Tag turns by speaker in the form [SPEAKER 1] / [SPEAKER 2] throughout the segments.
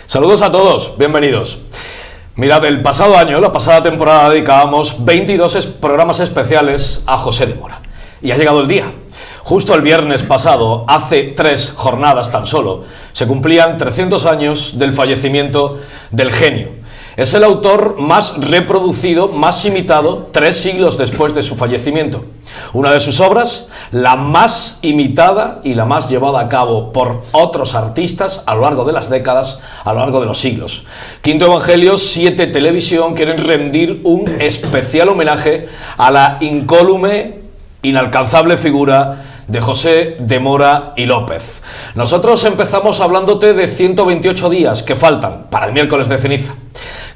[SPEAKER 1] Saludos a todos, bienvenidos. Mirad, el pasado año, la pasada temporada, dedicábamos 22 programas especiales a José de Mora. Y ha llegado el día. Justo el viernes pasado, hace 3 jornadas tan solo, se cumplían 300 años del fallecimiento del genio. Es el autor más reproducido, más imitado, 3 siglos después de su fallecimiento. Una de sus obras, la más imitada y la más llevada a cabo por otros artistas a lo largo de las décadas, a lo largo de los siglos. Quinto Evangelio, 7 Televisión quieren rendir un especial homenaje a la incólume, inalcanzable figura de José de Mora y López. Nosotros empezamos hablándote de 128 días que faltan para el miércoles de ceniza.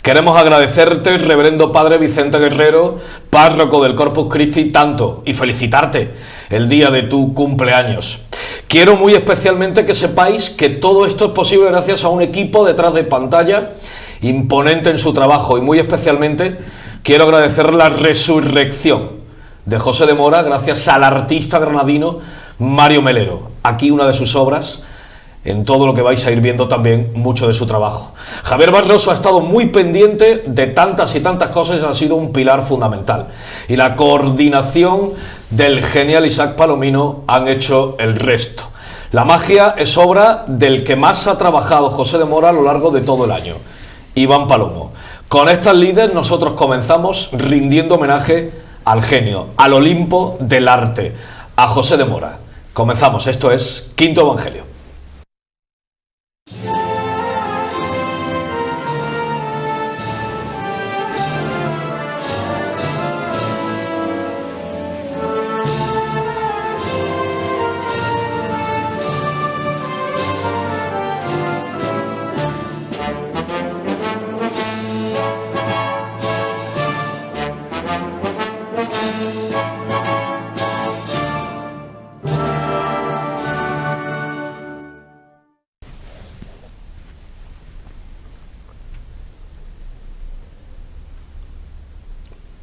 [SPEAKER 1] Queremos agradecerte, reverendo padre Vicente Guerrero, párroco del Corpus Christi, tanto y felicitarte el día de tu cumpleaños. Quiero muy especialmente que sepáis que todo esto es posible gracias a un equipo detrás de pantalla imponente en su trabajo, y muy especialmente quiero agradecer la resurrección de José de Mora gracias al artista granadino Mario Melero. Aquí una de sus obras. En todo lo que vais a ir viendo también mucho de su trabajo. Javier Barroso ha estado muy pendiente de tantas y tantas cosas y ha sido un pilar fundamental. Y la coordinación del genial Isaac Palomino han hecho el resto. La magia es obra del que más ha trabajado José de Mora a lo largo de todo el año, Iván Palomo. Con estas líderes nosotros comenzamos rindiendo homenaje al genio, al Olimpo del arte, a José de Mora. Comenzamos, esto es Quinto Evangelio.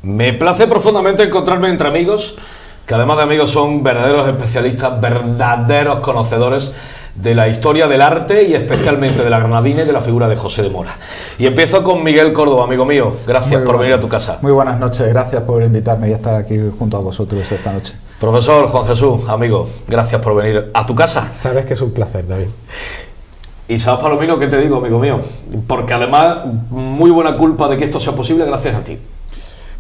[SPEAKER 1] Me place profundamente encontrarme entre amigos, que además de amigos son verdaderos especialistas, verdaderos conocedores de la historia del arte y especialmente de la granadina y de la figura de José de Mora. Y empiezo con Miguel Córdoba, amigo mío. Gracias por venir a tu casa.
[SPEAKER 2] Muy buenas noches, gracias por invitarme y estar aquí junto a vosotros esta noche.
[SPEAKER 1] Profesor Juan Jesús, amigo, gracias por venir a tu casa.
[SPEAKER 3] Sabes que es un placer, David.
[SPEAKER 1] Isaac Palomino, ¿qué te digo, amigo mío? Porque además, muy buena culpa de que esto sea posible gracias a ti.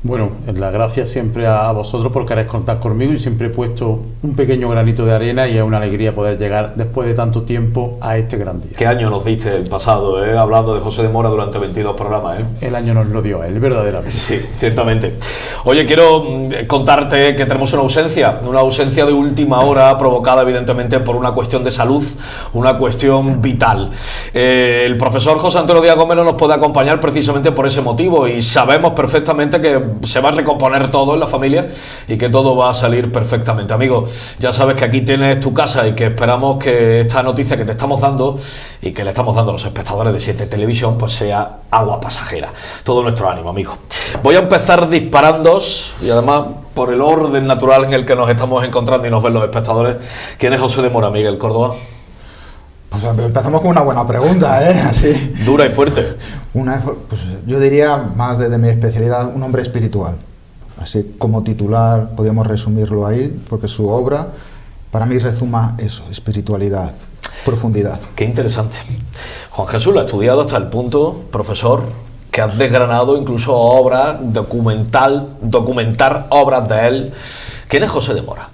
[SPEAKER 3] Bueno, la gracia siempre a vosotros por querer contar conmigo, y siempre he puesto un pequeño granito de arena, y es una alegría poder llegar después de tanto tiempo a este gran día.
[SPEAKER 1] ¿Qué año nos diste el pasado, hablando de José de Mora durante 22 programas?
[SPEAKER 3] El año nos lo dio a él, verdaderamente.
[SPEAKER 1] Sí, ciertamente. Oye, quiero contarte que tenemos una ausencia de última hora provocada evidentemente por una cuestión de salud, una cuestión vital. El profesor José Antonio Díaz Gómez no nos puede acompañar precisamente por ese motivo, y sabemos perfectamente que se va a recomponer todo en la familia y que todo va a salir perfectamente. Amigo, ya sabes que aquí tienes tu casa y que esperamos que esta noticia que te estamos dando y que le estamos dando a los espectadores de 7 Televisión pues sea agua pasajera. Todo nuestro ánimo, amigo. Voy a empezar disparando, y además por el orden natural en el que nos estamos encontrando y nos ven los espectadores. ¿Quién es José de Mora, Miguel Córdoba?
[SPEAKER 2] Pues empezamos con una buena pregunta, así.
[SPEAKER 1] Dura y fuerte.
[SPEAKER 2] Pues yo diría, más de mi especialidad, un hombre espiritual. Así como titular podríamos resumirlo ahí, porque su obra para mí resuma eso, espiritualidad, profundidad.
[SPEAKER 1] Qué interesante. Juan Jesús lo ha estudiado hasta el punto, profesor, que has desgranado incluso obras, documentar obras de él. ¿Quién es José de Mora?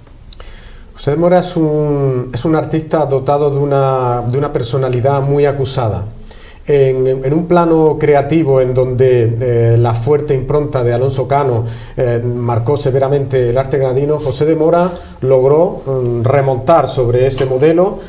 [SPEAKER 4] José de Mora es un artista dotado de una personalidad muy acusada. En un plano creativo en donde la fuerte impronta de Alonso Cano marcó severamente el arte granadino, José de Mora logró remontar sobre ese modelo,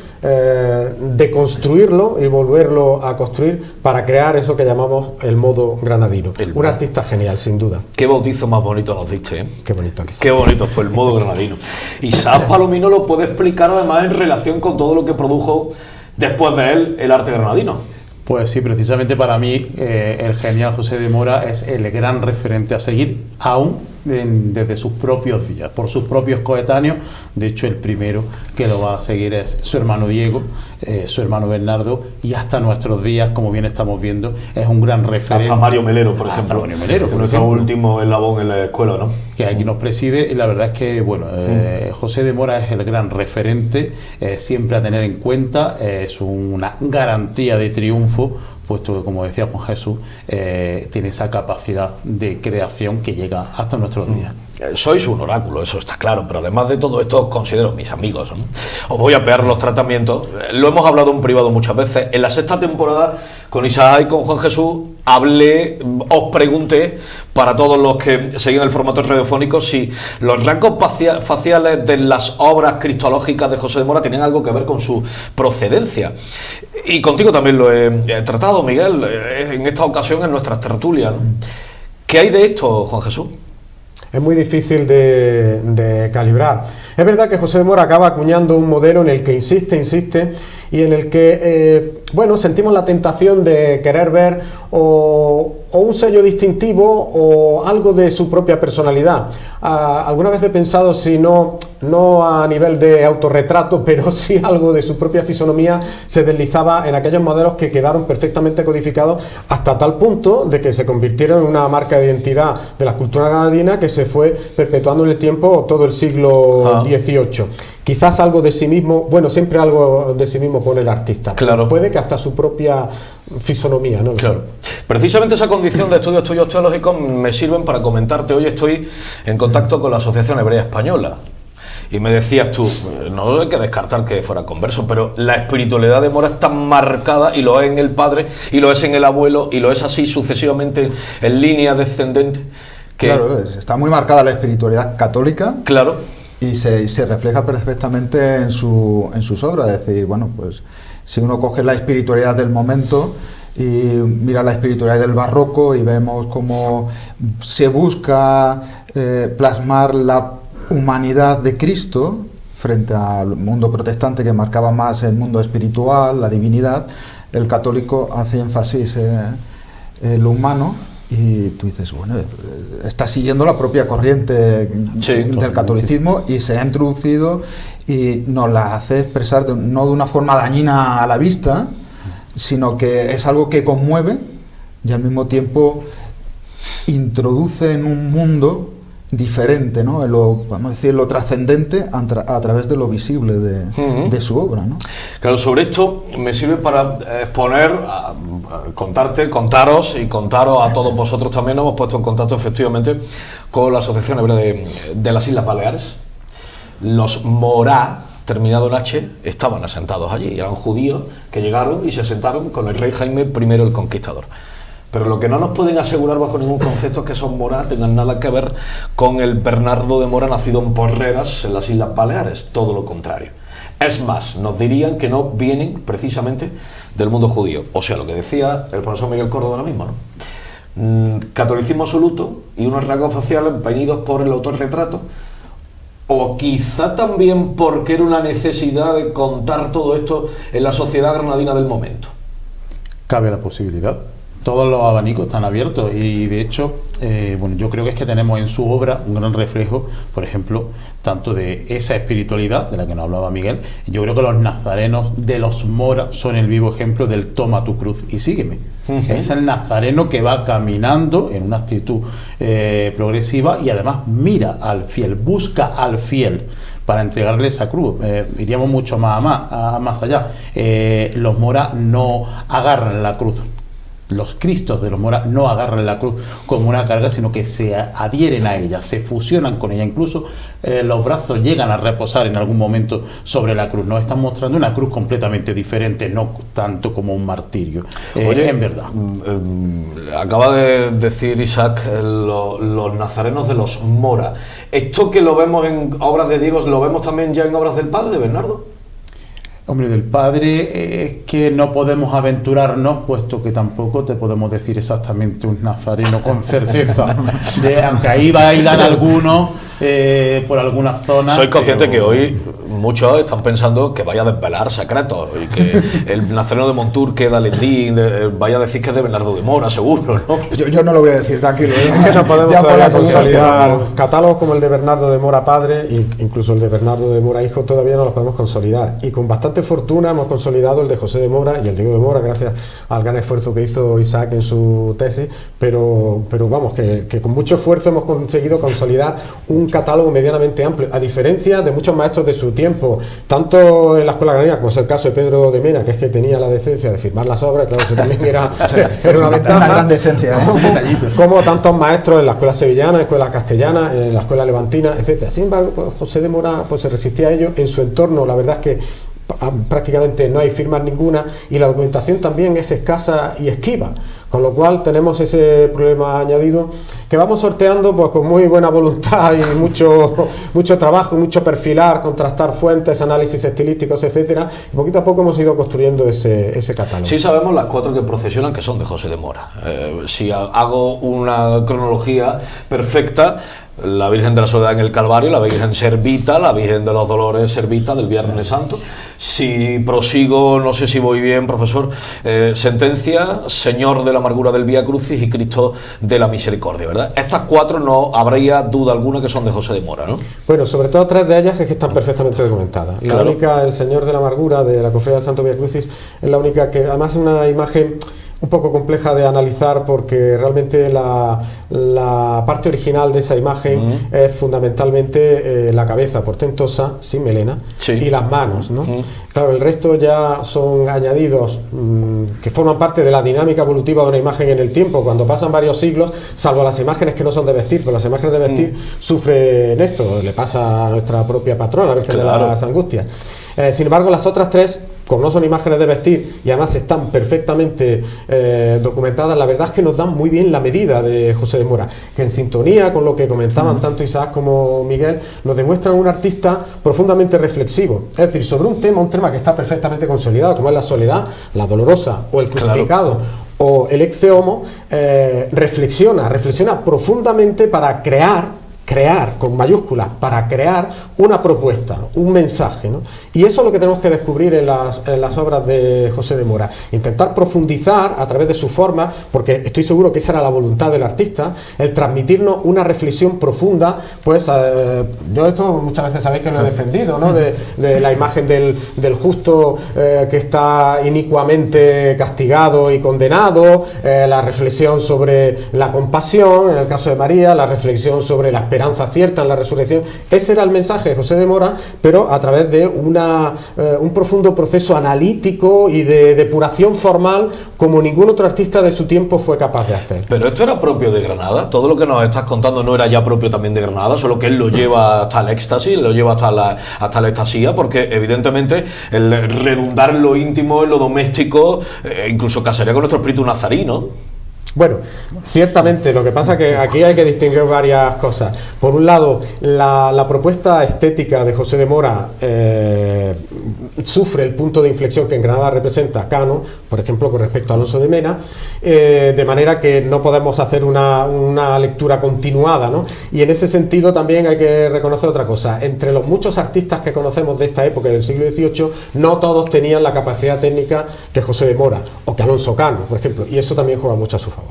[SPEAKER 4] deconstruirlo y volverlo a construir para crear eso que llamamos el modo granadino. Un artista genial, sin duda.
[SPEAKER 1] Qué bautizo más bonito nos diste, ¿eh?
[SPEAKER 4] Qué bonito aquí.
[SPEAKER 1] Qué bonito fue el modo granadino. Y Isaac Palomino lo puede explicar además en relación con todo lo que produjo después de él el arte granadino.
[SPEAKER 3] Pues sí, precisamente para mí el genial José de Mora es el gran referente a seguir, aún desde sus propios días, por sus propios coetáneos. De hecho, el primero que lo va a seguir es su hermano Diego, su hermano Bernardo, y hasta nuestros días, como bien estamos viendo, es un gran referente.
[SPEAKER 1] Hasta Mario Melero, por ejemplo,
[SPEAKER 3] Mario Melero, por
[SPEAKER 1] nuestro
[SPEAKER 3] ejemplo,
[SPEAKER 1] último eslabón en la escuela, ¿no?
[SPEAKER 3] Que aquí nos preside, y la verdad es que, bueno, José de Mora es el gran referente, siempre a tener en cuenta, es una garantía de triunfo, puesto que, como decía Juan Jesús, tiene esa capacidad de creación que llega hasta nuestros días.
[SPEAKER 1] Sois un oráculo, eso está claro, pero además de todo esto os considero mis amigos, ¿no? Os voy a pegar los tratamientos, lo hemos hablado en privado muchas veces. En la sexta temporada, con Isaac y con Juan Jesús, os pregunté, para todos los que siguen el formato radiofónico, si los rasgos faciales de las obras cristológicas de José de Mora tienen algo que ver con su procedencia. Y contigo también lo he tratado, Miguel, en esta ocasión en nuestras tertulias, ¿no? ¿Qué hay de esto, Juan Jesús?
[SPEAKER 4] Es muy difícil de calibrar. Es verdad que José de Mora acaba acuñando un modelo en el que insiste y en el que, sentimos la tentación de querer ver o un sello distintivo o algo de su propia personalidad. Alguna vez he pensado si no a nivel de autorretrato, pero sí algo de su propia fisonomía se deslizaba en aquellos modelos que quedaron perfectamente codificados hasta tal punto de que se convirtieron en una marca de identidad de la cultura granadina que se fue perpetuando en el tiempo todo el siglo XVIII. Quizás algo de sí mismo, siempre algo de sí mismo pone el artista.
[SPEAKER 1] Claro.
[SPEAKER 4] Puede que hasta su propia fisonomía, ¿no?
[SPEAKER 1] Claro. Precisamente esa condición de estudios tuyos teológicos me sirven para comentarte. Hoy estoy en contacto con la Asociación Hebrea Española. Y me decías tú, no hay que descartar que fuera converso, pero la espiritualidad de Mora es tan marcada, y lo es en el padre, y lo es en el abuelo, y lo es así sucesivamente en línea descendente. Que,
[SPEAKER 2] claro, está muy marcada la espiritualidad católica.
[SPEAKER 1] Claro.
[SPEAKER 2] Y se refleja perfectamente en sus obras. Es decir, si uno coge la espiritualidad del momento y mira la espiritualidad del barroco y vemos cómo se busca plasmar la humanidad de Cristo frente al mundo protestante, que marcaba más el mundo espiritual, la divinidad, el católico hace énfasis en lo humano. Y tú dices, está siguiendo la propia corriente del catolicismo, y se ha introducido y nos la hace expresar no de una forma dañina a la vista, sino que es algo que conmueve y al mismo tiempo introduce en un mundo diferente, ¿no? Vamos a decir, lo trascendente a través de lo visible de su obra, ¿no?
[SPEAKER 1] Claro, sobre esto me sirve para exponer, contaros a todos vosotros también. Nos hemos puesto en contacto efectivamente con la Asociación Hebrea de las Islas Baleares. Los Morá, terminado en H, estaban asentados allí. Eran judíos que llegaron y se asentaron con el rey Jaime I el Conquistador. Pero lo que no nos pueden asegurar bajo ningún concepto es que esos Morá tengan nada que ver con el Bernardo de Mora nacido en Porreras, en las Islas Baleares. Todo lo contrario. Es más, nos dirían que no vienen precisamente del mundo judío. O sea, lo que decía el profesor Miguel Córdoba ahora mismo, ¿no? Catolicismo absoluto y unos rasgos faciales venidos por el autorretrato. O quizá también porque era una necesidad de contar todo esto en la sociedad granadina del momento.
[SPEAKER 3] Cabe la posibilidad. Todos los abanicos están abiertos, y de hecho, yo creo que es que tenemos en su obra un gran reflejo, por ejemplo, tanto de esa espiritualidad de la que nos hablaba Miguel. Yo creo que los nazarenos de los Mora son el vivo ejemplo del toma tu cruz y sígueme. Es el nazareno que va caminando en una actitud progresiva, y además mira al fiel, busca al fiel para entregarle esa cruz. Iríamos mucho más allá. Los Mora no agarran la cruz. Los Cristos de los Mora no agarran la cruz como una carga, sino que se adhieren a ella, se fusionan con ella. Incluso los brazos llegan a reposar en algún momento sobre la cruz. Nos están mostrando una cruz completamente diferente, no tanto como un martirio.
[SPEAKER 1] Oye,
[SPEAKER 3] en verdad.
[SPEAKER 1] Acaba de decir Isaac, los nazarenos de los Mora. Esto que lo vemos en obras de Diego, ¿lo vemos también ya en obras del padre, de Bernardo?
[SPEAKER 3] Hombre, del padre es que no podemos aventurarnos, puesto que tampoco te podemos decir exactamente un nazareno con certeza. Aunque ahí bailan algunos por algunas zonas.
[SPEAKER 1] Soy consciente que hoy muchos están pensando que vaya a desvelar secretos y que el Nazareno de Montur, que Dalendín, vaya a decir que es de Bernardo de Mora, seguro, ¿no?
[SPEAKER 2] Yo no lo voy a decir, tranquilo.
[SPEAKER 4] Es que no podemos
[SPEAKER 2] Ya
[SPEAKER 4] todavía
[SPEAKER 2] puedo
[SPEAKER 4] consolidar
[SPEAKER 2] asegurar que
[SPEAKER 4] catálogos como el de Bernardo de Mora padre, incluso el de Bernardo de Mora hijo, todavía no los podemos consolidar. Y con bastante fortuna hemos consolidado el de José de Mora y el Diego de Mora, gracias al gran esfuerzo que hizo Isaac en su tesis, pero vamos, que con mucho esfuerzo hemos conseguido consolidar un catálogo medianamente amplio, a diferencia de muchos maestros de su tiempo, tanto en la Escuela Granadina, como es el caso de Pedro de Mena, que es que tenía la decencia de firmar las obras, claro, eso también era una ventaja.
[SPEAKER 2] Una gran decencia,
[SPEAKER 4] como tantos maestros en la Escuela Sevillana, en la Escuela Castellana, en la Escuela Levantina, etcétera. Sin embargo, pues, José de Mora pues, se resistía a ello. En su entorno, la verdad es que prácticamente no hay firmas ninguna y la documentación también es escasa y esquiva, con lo cual tenemos ese problema añadido que vamos sorteando pues con muy buena voluntad y mucho trabajo, mucho perfilar, contrastar fuentes, análisis estilísticos, etcétera, y poquito a poco hemos ido construyendo ese catálogo.
[SPEAKER 1] Sí sabemos las 4 que procesionan que son de José de Mora. Si hago una cronología perfecta, la Virgen de la Soledad en el Calvario, la Virgen Servita, la Virgen de los Dolores Servita del Viernes Santo. Si prosigo, no sé si voy bien, profesor, Sentencia, Señor de la Amargura del Vía Crucis y Cristo de la Misericordia, ¿verdad? Estas 4 no habría duda alguna que son de José de Mora, ¿no?
[SPEAKER 4] Bueno, sobre todo 3 de ellas es que están perfectamente documentadas. La única, el Señor de la Amargura de la Cofradía del Santo Vía Crucis, es la única que además es una imagen un poco compleja de analizar porque realmente la parte original de esa imagen es fundamentalmente la cabeza portentosa, sin melena, y las manos, ¿no? Claro, el resto ya son añadidos que forman parte de la dinámica evolutiva de una imagen en el tiempo, cuando pasan varios siglos, salvo las imágenes que no son de vestir, pero las imágenes de vestir sufren esto, le pasa a nuestra propia patrona, la Virgen de las Angustias. Sin embargo, las otras 3, como no son imágenes de vestir y además están perfectamente documentadas, la verdad es que nos dan muy bien la medida de José de Mora, que en sintonía con lo que comentaban tanto Isaac como Miguel, nos demuestran un artista profundamente reflexivo, es decir, sobre un tema que está perfectamente consolidado, como es la soledad, la dolorosa o el crucificado, o el ecce homo, reflexiona profundamente para crear con mayúsculas, para crear una propuesta, un mensaje, ¿no? Y eso es lo que tenemos que descubrir en las obras de José de Mora, intentar profundizar a través de su forma, porque estoy seguro que esa era la voluntad del artista, el transmitirnos una reflexión profunda, pues yo esto muchas veces sabéis que lo he defendido, ¿no? De la imagen del justo que está inicuamente castigado y condenado, la reflexión sobre la compasión, en el caso de María, la reflexión sobre la esperanza cierta en la resurrección. Ese era el mensaje de José de Mora, pero a través de un profundo proceso analítico y de depuración formal como ningún otro artista de su tiempo fue capaz de hacer.
[SPEAKER 1] Pero esto era propio de Granada, todo lo que nos estás contando no era ya propio también de Granada, solo que él lo lleva hasta el éxtasis, lo lleva hasta la extasía, porque evidentemente el redundar en lo íntimo, en lo doméstico, incluso casaría con nuestro espíritu nazarino.
[SPEAKER 4] Bueno, ciertamente, lo que pasa es que aquí hay que distinguir varias cosas. Por un lado, la propuesta estética de José de Mora sufre el punto de inflexión que en Granada representa Cano, por ejemplo, con respecto a Alonso de Mena, de manera que no podemos hacer una lectura continuada, ¿no? Y en ese sentido también hay que reconocer otra cosa. Entre los muchos artistas que conocemos de esta época del siglo XVIII, no todos tenían la capacidad técnica que José de Mora o que Alonso Cano, por ejemplo, y eso también juega mucho a su favor.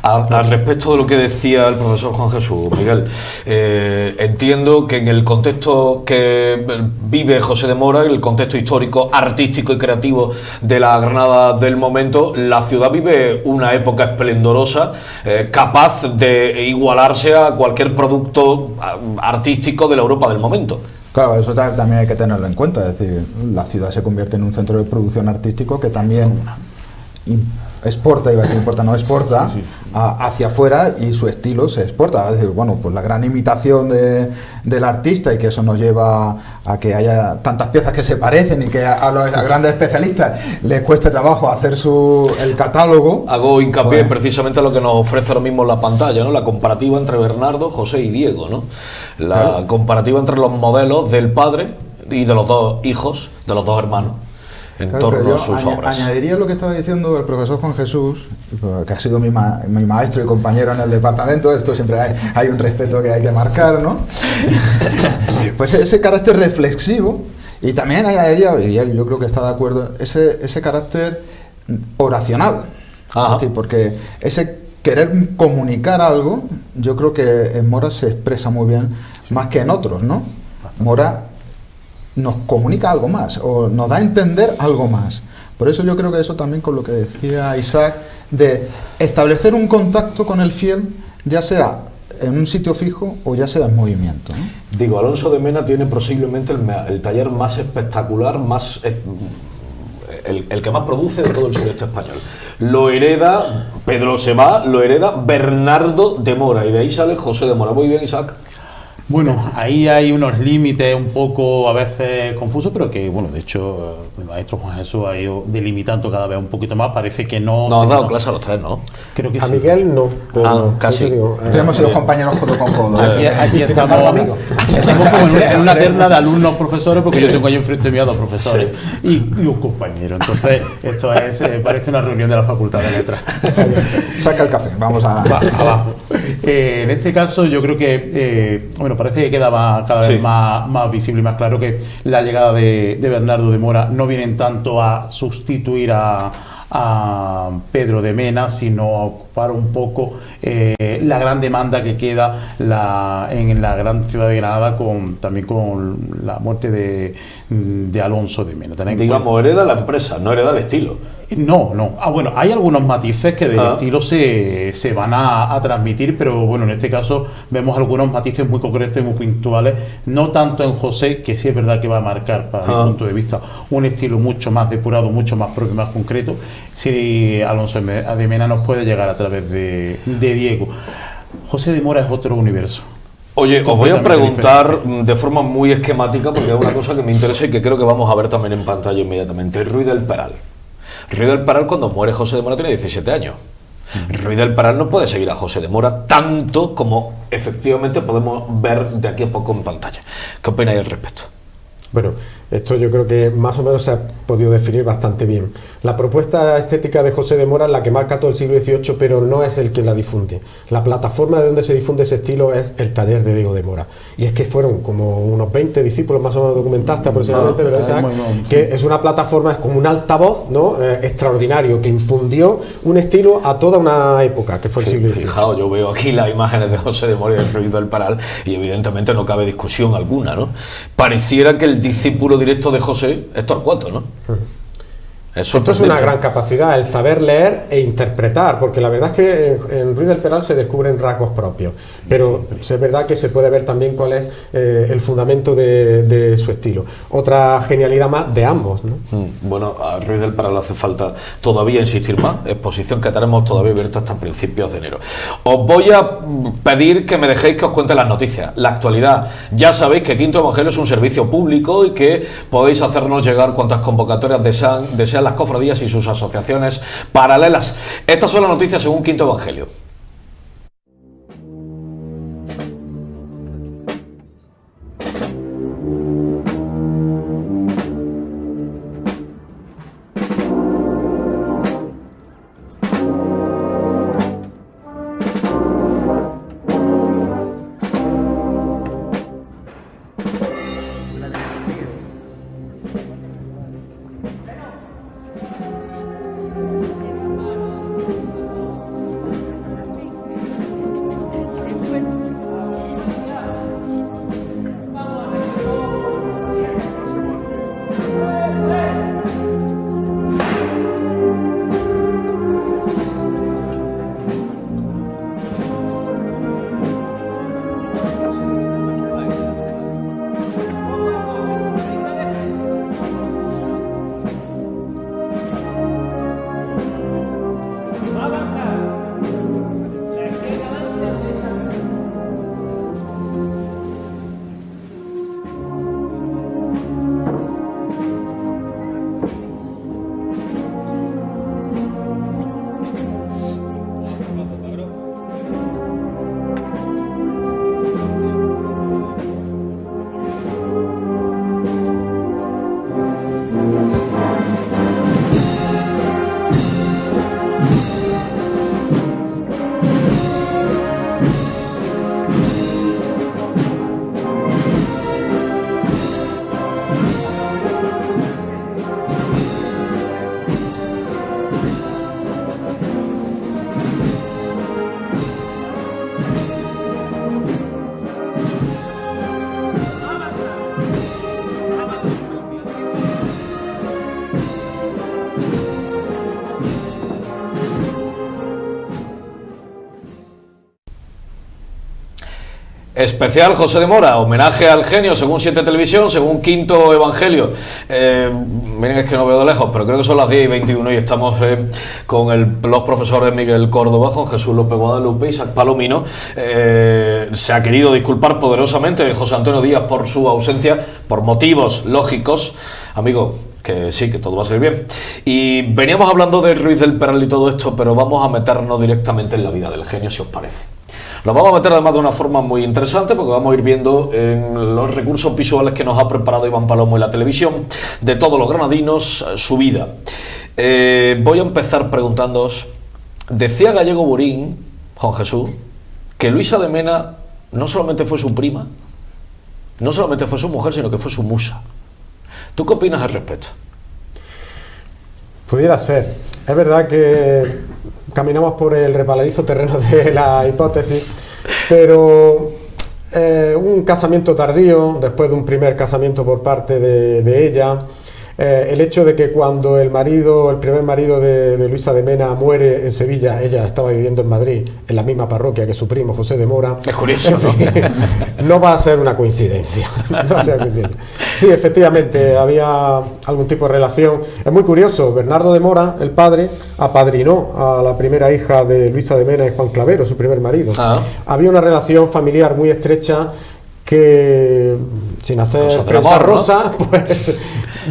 [SPEAKER 1] Al respecto de lo que decía el profesor Juan Jesús, Miguel, entiendo que en el contexto que vive José de Mora, en el contexto histórico, artístico y creativo de la Granada del momento, la ciudad vive una época esplendorosa, capaz de igualarse a cualquier producto artístico de la Europa del momento.
[SPEAKER 2] Claro, eso también hay que tenerlo en cuenta, es decir, la ciudad se convierte en un centro de producción artístico que también exporta, iba a decir importa, no exporta, hacia afuera, y su estilo se exporta. Es decir, bueno, pues la gran imitación del artista, y que eso nos lleva a que haya tantas piezas que se parecen y que a los grandes especialistas les cueste trabajo hacer el catálogo.
[SPEAKER 1] Hago hincapié precisamente a lo que nos ofrece ahora mismo la pantalla, ¿no? La comparativa entre Bernardo, José y Diego, ¿no? Comparativa entre los modelos del padre y de los dos hijos, de los dos hermanos. en
[SPEAKER 2] Claro, pero
[SPEAKER 1] torno a
[SPEAKER 2] yo
[SPEAKER 1] sus obras.
[SPEAKER 2] añadiría lo que estaba diciendo el profesor Juan Jesús, que ha sido mi maestro y compañero en el departamento. Esto siempre hay un respeto que hay que marcar, ¿no? Pues ese carácter reflexivo, y también añadiría, y él yo creo que está de acuerdo, ese carácter oracional.
[SPEAKER 1] Ajá.
[SPEAKER 2] Es decir, porque ese querer comunicar algo, yo creo que en Mora se expresa muy bien, más que en otros, ¿no? Mora nos comunica algo más, o nos da a entender algo más. Por eso yo creo que eso también, con lo que decía Isaac, de establecer un contacto con el fiel, ya sea en un sitio fijo o ya sea en movimiento, ¿no?
[SPEAKER 1] Digo, Alonso de Mena tiene posiblemente el taller más espectacular, más el que más produce de todo el sureste español. Lo hereda, Pedro se va, lo hereda Bernardo de Mora, y de ahí sale José de Mora. Muy bien, Isaac.
[SPEAKER 3] Bueno, ahí hay unos límites un poco a veces confusos, pero que, bueno, de hecho, el maestro Juan Jesús ha ido delimitando cada vez un poquito más. Parece que no...
[SPEAKER 1] Nos has dado clase a los tres, ¿no?
[SPEAKER 3] Creo que
[SPEAKER 4] A
[SPEAKER 3] sí.
[SPEAKER 4] Miguel no, pero
[SPEAKER 1] casi.
[SPEAKER 2] Hemos sido compañeros codo con codo.
[SPEAKER 3] Aquí
[SPEAKER 4] Y sin
[SPEAKER 3] estamos,
[SPEAKER 4] embargo, amigos.
[SPEAKER 3] estamos como en una terna de alumnos profesores, porque yo tengo ahí enfrente mío a dos profesores y un compañero. Entonces, esto es parece una reunión de la Facultad de Letras.
[SPEAKER 2] Saca el café, vamos a...
[SPEAKER 3] Va, abajo. En este caso, yo creo que, bueno, parece que queda cada vez más visible y más claro que la llegada de Bernardo de Mora no vienen tanto a sustituir a Pedro de Mena, sino a ocupar un poco la gran demanda que queda en la gran ciudad de Granada, también con la muerte de Alonso de Mena.
[SPEAKER 1] Digamos, hereda la empresa, no hereda el estilo.
[SPEAKER 3] No. Bueno, hay algunos matices que del estilo se van a transmitir, pero bueno, en este caso vemos algunos matices muy concretos y muy puntuales, no tanto en José, que sí es verdad que va a marcar, para mi punto de vista, un estilo mucho más depurado, mucho más propio, más concreto. Si Alonso de Mena nos puede llegar a través de Diego. José de Mora es otro universo.
[SPEAKER 1] Oye, os voy a preguntar de forma muy esquemática, porque es una cosa que me interesa y que creo que vamos a ver también en pantalla inmediatamente. Ruiz del Peral. Ruiz del Peral, cuando muere José de Mora, tiene 17 años. Ruiz del Peral no puede seguir a José de Mora tanto como efectivamente podemos ver de aquí a poco en pantalla. ¿Qué opináis al respecto?
[SPEAKER 4] Bueno, esto yo creo que más o menos se ha podido definir bastante bien. La propuesta estética de José de Mora es la que marca todo el siglo XVIII, pero no es el que la difunde. La plataforma de donde se difunde ese estilo es el taller de Diego de Mora. Y es que fueron como unos 20 discípulos más o menos documentaste aproximadamente, ¿verdad, Isaac? Que es una plataforma, es como un altavoz, ¿no? Extraordinario, que infundió un estilo a toda una época, que fue el siglo XVIII.
[SPEAKER 1] Fijaos, yo veo aquí las imágenes de José de Mora y de Ruiz del Peral y evidentemente no cabe discusión alguna, ¿no? Pareciera que el discípulo directo de José es Torcuato, ¿no?
[SPEAKER 4] Esto es una gran capacidad, el saber leer e interpretar, porque la verdad es que en Ruiz del Peral se descubren rasgos propios, pero es verdad que se puede ver también cuál es el fundamento de su estilo. Otra genialidad más de ambos, ¿no?
[SPEAKER 1] Bueno, a Ruiz del Peral hace falta todavía insistir más, exposición que tenemos todavía abierta hasta principios de enero. Os voy a pedir que me dejéis que os cuente las noticias, la actualidad. Ya sabéis que Quinto Evangelio es un servicio público y que podéis hacernos llegar cuantas convocatorias desean las cofradías y sus asociaciones paralelas. Estas son las noticias según Quinto Evangelio. Especial José de Mora, homenaje al genio según 7 Televisión, según Quinto Evangelio. Miren, es que no veo de lejos, pero creo que son las 10:21 y estamos con los profesores Miguel Córdoba, Juan Jesús López Guadalupe y Isaac Palomino. Se ha querido disculpar poderosamente José Antonio Díaz por su ausencia, por motivos lógicos. Amigo, que sí, que todo va a salir bien. Y veníamos hablando de Ruiz del Peral y todo esto, pero vamos a meternos directamente en la vida del genio, si os parece. Lo vamos a meter además de una forma muy interesante, porque vamos a ir viendo en los recursos visuales que nos ha preparado Iván Palomo en la televisión de todos los granadinos su vida. Voy a empezar preguntándoos, decía Gallego Burín, Juan Jesús, que Luisa de Mena no solamente fue su prima, no solamente fue su mujer, sino que fue su musa. ¿Tú qué opinas al respecto?
[SPEAKER 4] Pudiera ser. Es verdad que caminamos por el resbaladizo terreno de la hipótesis, pero un casamiento tardío, después de un primer casamiento por parte de ella, el hecho de que cuando el primer marido de Luisa de Mena muere en Sevilla, ella estaba viviendo en Madrid, en la misma parroquia que su primo José de Mora.
[SPEAKER 1] Es curioso, ¿no?
[SPEAKER 4] No va a ser una coincidencia. No va a ser una coincidencia. Sí, efectivamente, había algún tipo de relación. Es muy curioso, Bernardo de Mora, el padre, apadrinó a la primera hija de Luisa de Mena y Juan Clavero, su primer marido. Había una relación familiar muy estrecha que, sin hacer prensa rosa, ¿no? Pues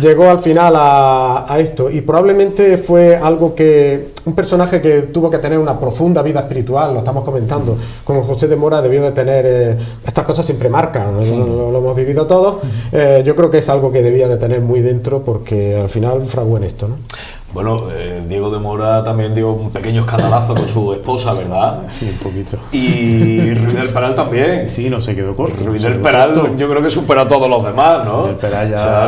[SPEAKER 4] llegó al final a esto, y probablemente fue algo que un personaje que tuvo que tener una profunda vida espiritual, lo estamos comentando, como José de Mora debió de tener, estas cosas siempre marcan, lo hemos vivido todos. Yo creo que es algo que debía de tener muy dentro, porque al final fraguó en esto, ¿no?
[SPEAKER 1] Bueno, Diego de Mora también dio un pequeño escandalazo con su esposa, ¿verdad?
[SPEAKER 3] Sí, un poquito.
[SPEAKER 1] Y Ruiz del Peral también.
[SPEAKER 3] Sí, no se quedó corto.
[SPEAKER 1] Ruiz del Peral yo creo que supera a todos los demás, ¿no?
[SPEAKER 3] Del Peral ya,
[SPEAKER 1] o sea,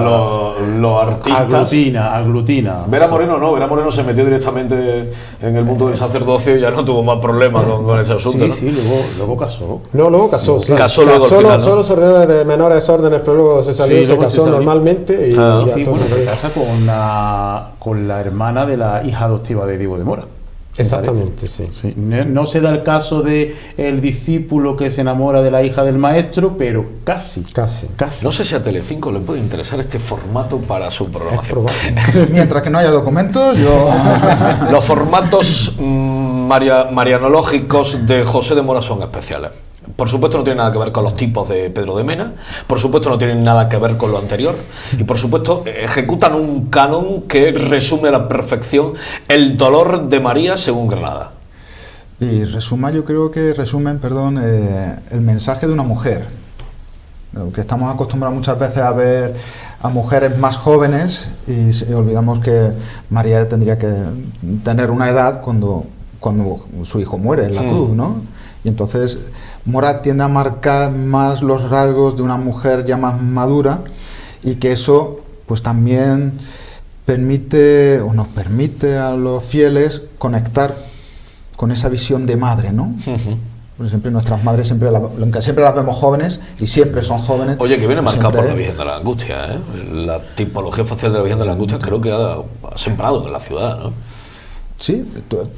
[SPEAKER 1] los artistas.
[SPEAKER 3] Aglutina.
[SPEAKER 1] Vera Moreno no, Vera Moreno se metió directamente en el mundo del sacerdocio y ya no tuvo más problemas con ese asunto.
[SPEAKER 3] Sí,
[SPEAKER 1] ¿no?
[SPEAKER 3] sí, luego casó.
[SPEAKER 4] No, luego casó, sí.
[SPEAKER 1] Casó luego al final, ¿no?
[SPEAKER 4] Solo los órdenes de menores órdenes, pero luego se salió, sí, se casó normalmente. Y ya
[SPEAKER 3] sí, bueno, se casa con la hermana de la hija adoptiva de Diego de Mora.
[SPEAKER 4] Exactamente, sí.
[SPEAKER 3] Sí. No se da el caso de el discípulo que se enamora de la hija del maestro, pero casi.
[SPEAKER 1] No sé si a Telecinco le puede interesar este formato para su programación.
[SPEAKER 2] Mientras que no haya documentos, yo...
[SPEAKER 1] Los formatos marianológicos de José de Mora son especiales. Por supuesto no tienen nada que ver con los tipos de Pedro de Mena, por supuesto no tienen nada que ver con lo anterior, y por supuesto ejecutan un canon que resume a la perfección el dolor de María según Granada.
[SPEAKER 2] Y yo creo que resumen, el mensaje de una mujer, que estamos acostumbrados muchas veces a ver a mujeres más jóvenes y olvidamos que María tendría que tener una edad cuando su hijo muere en la cruz, ¿no? Y entonces Mora tiende a marcar más los rasgos de una mujer ya más madura, y que eso pues también nos permite a los fieles conectar con esa visión de madre, ¿no? Porque siempre nuestras madres, aunque siempre las vemos jóvenes, y siempre son jóvenes.
[SPEAKER 1] Oye, que viene marcado por la Virgen de la Angustia, ¿eh? La tipología facial de la Virgen de la Angustia creo que ha sembrado en la ciudad, ¿no?
[SPEAKER 2] Sí,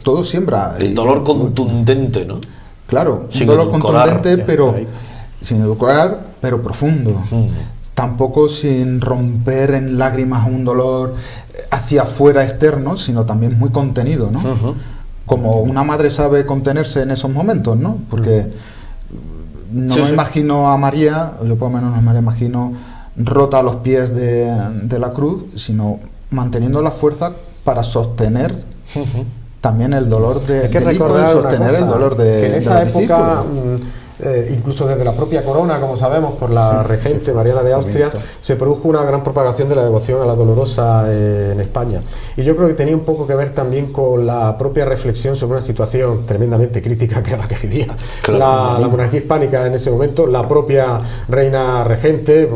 [SPEAKER 2] todo siembra.
[SPEAKER 1] El dolor contundente, ¿no?
[SPEAKER 2] Claro,
[SPEAKER 1] sin
[SPEAKER 2] un dolor
[SPEAKER 1] edulcorar,
[SPEAKER 2] contundente, sin edulcorar, pero profundo. Tampoco sin romper en lágrimas un dolor hacia afuera externo, sino también muy contenido, ¿no? Como una madre sabe contenerse en esos momentos, ¿no? Porque no me imagino a María, o yo por lo menos no me la imagino rota a los pies de la cruz, sino manteniendo la fuerza para sostener también el dolor del hijo, y sostener el dolor de
[SPEAKER 4] en esa época, incluso desde la propia corona, como sabemos, por la regente Mariana de Austria, se produjo una gran propagación de la devoción a la Dolorosa en España. Y yo creo que tenía un poco que ver también con la propia reflexión sobre una situación tremendamente crítica que era la que vivía la monarquía hispánica en ese momento, la propia reina regente,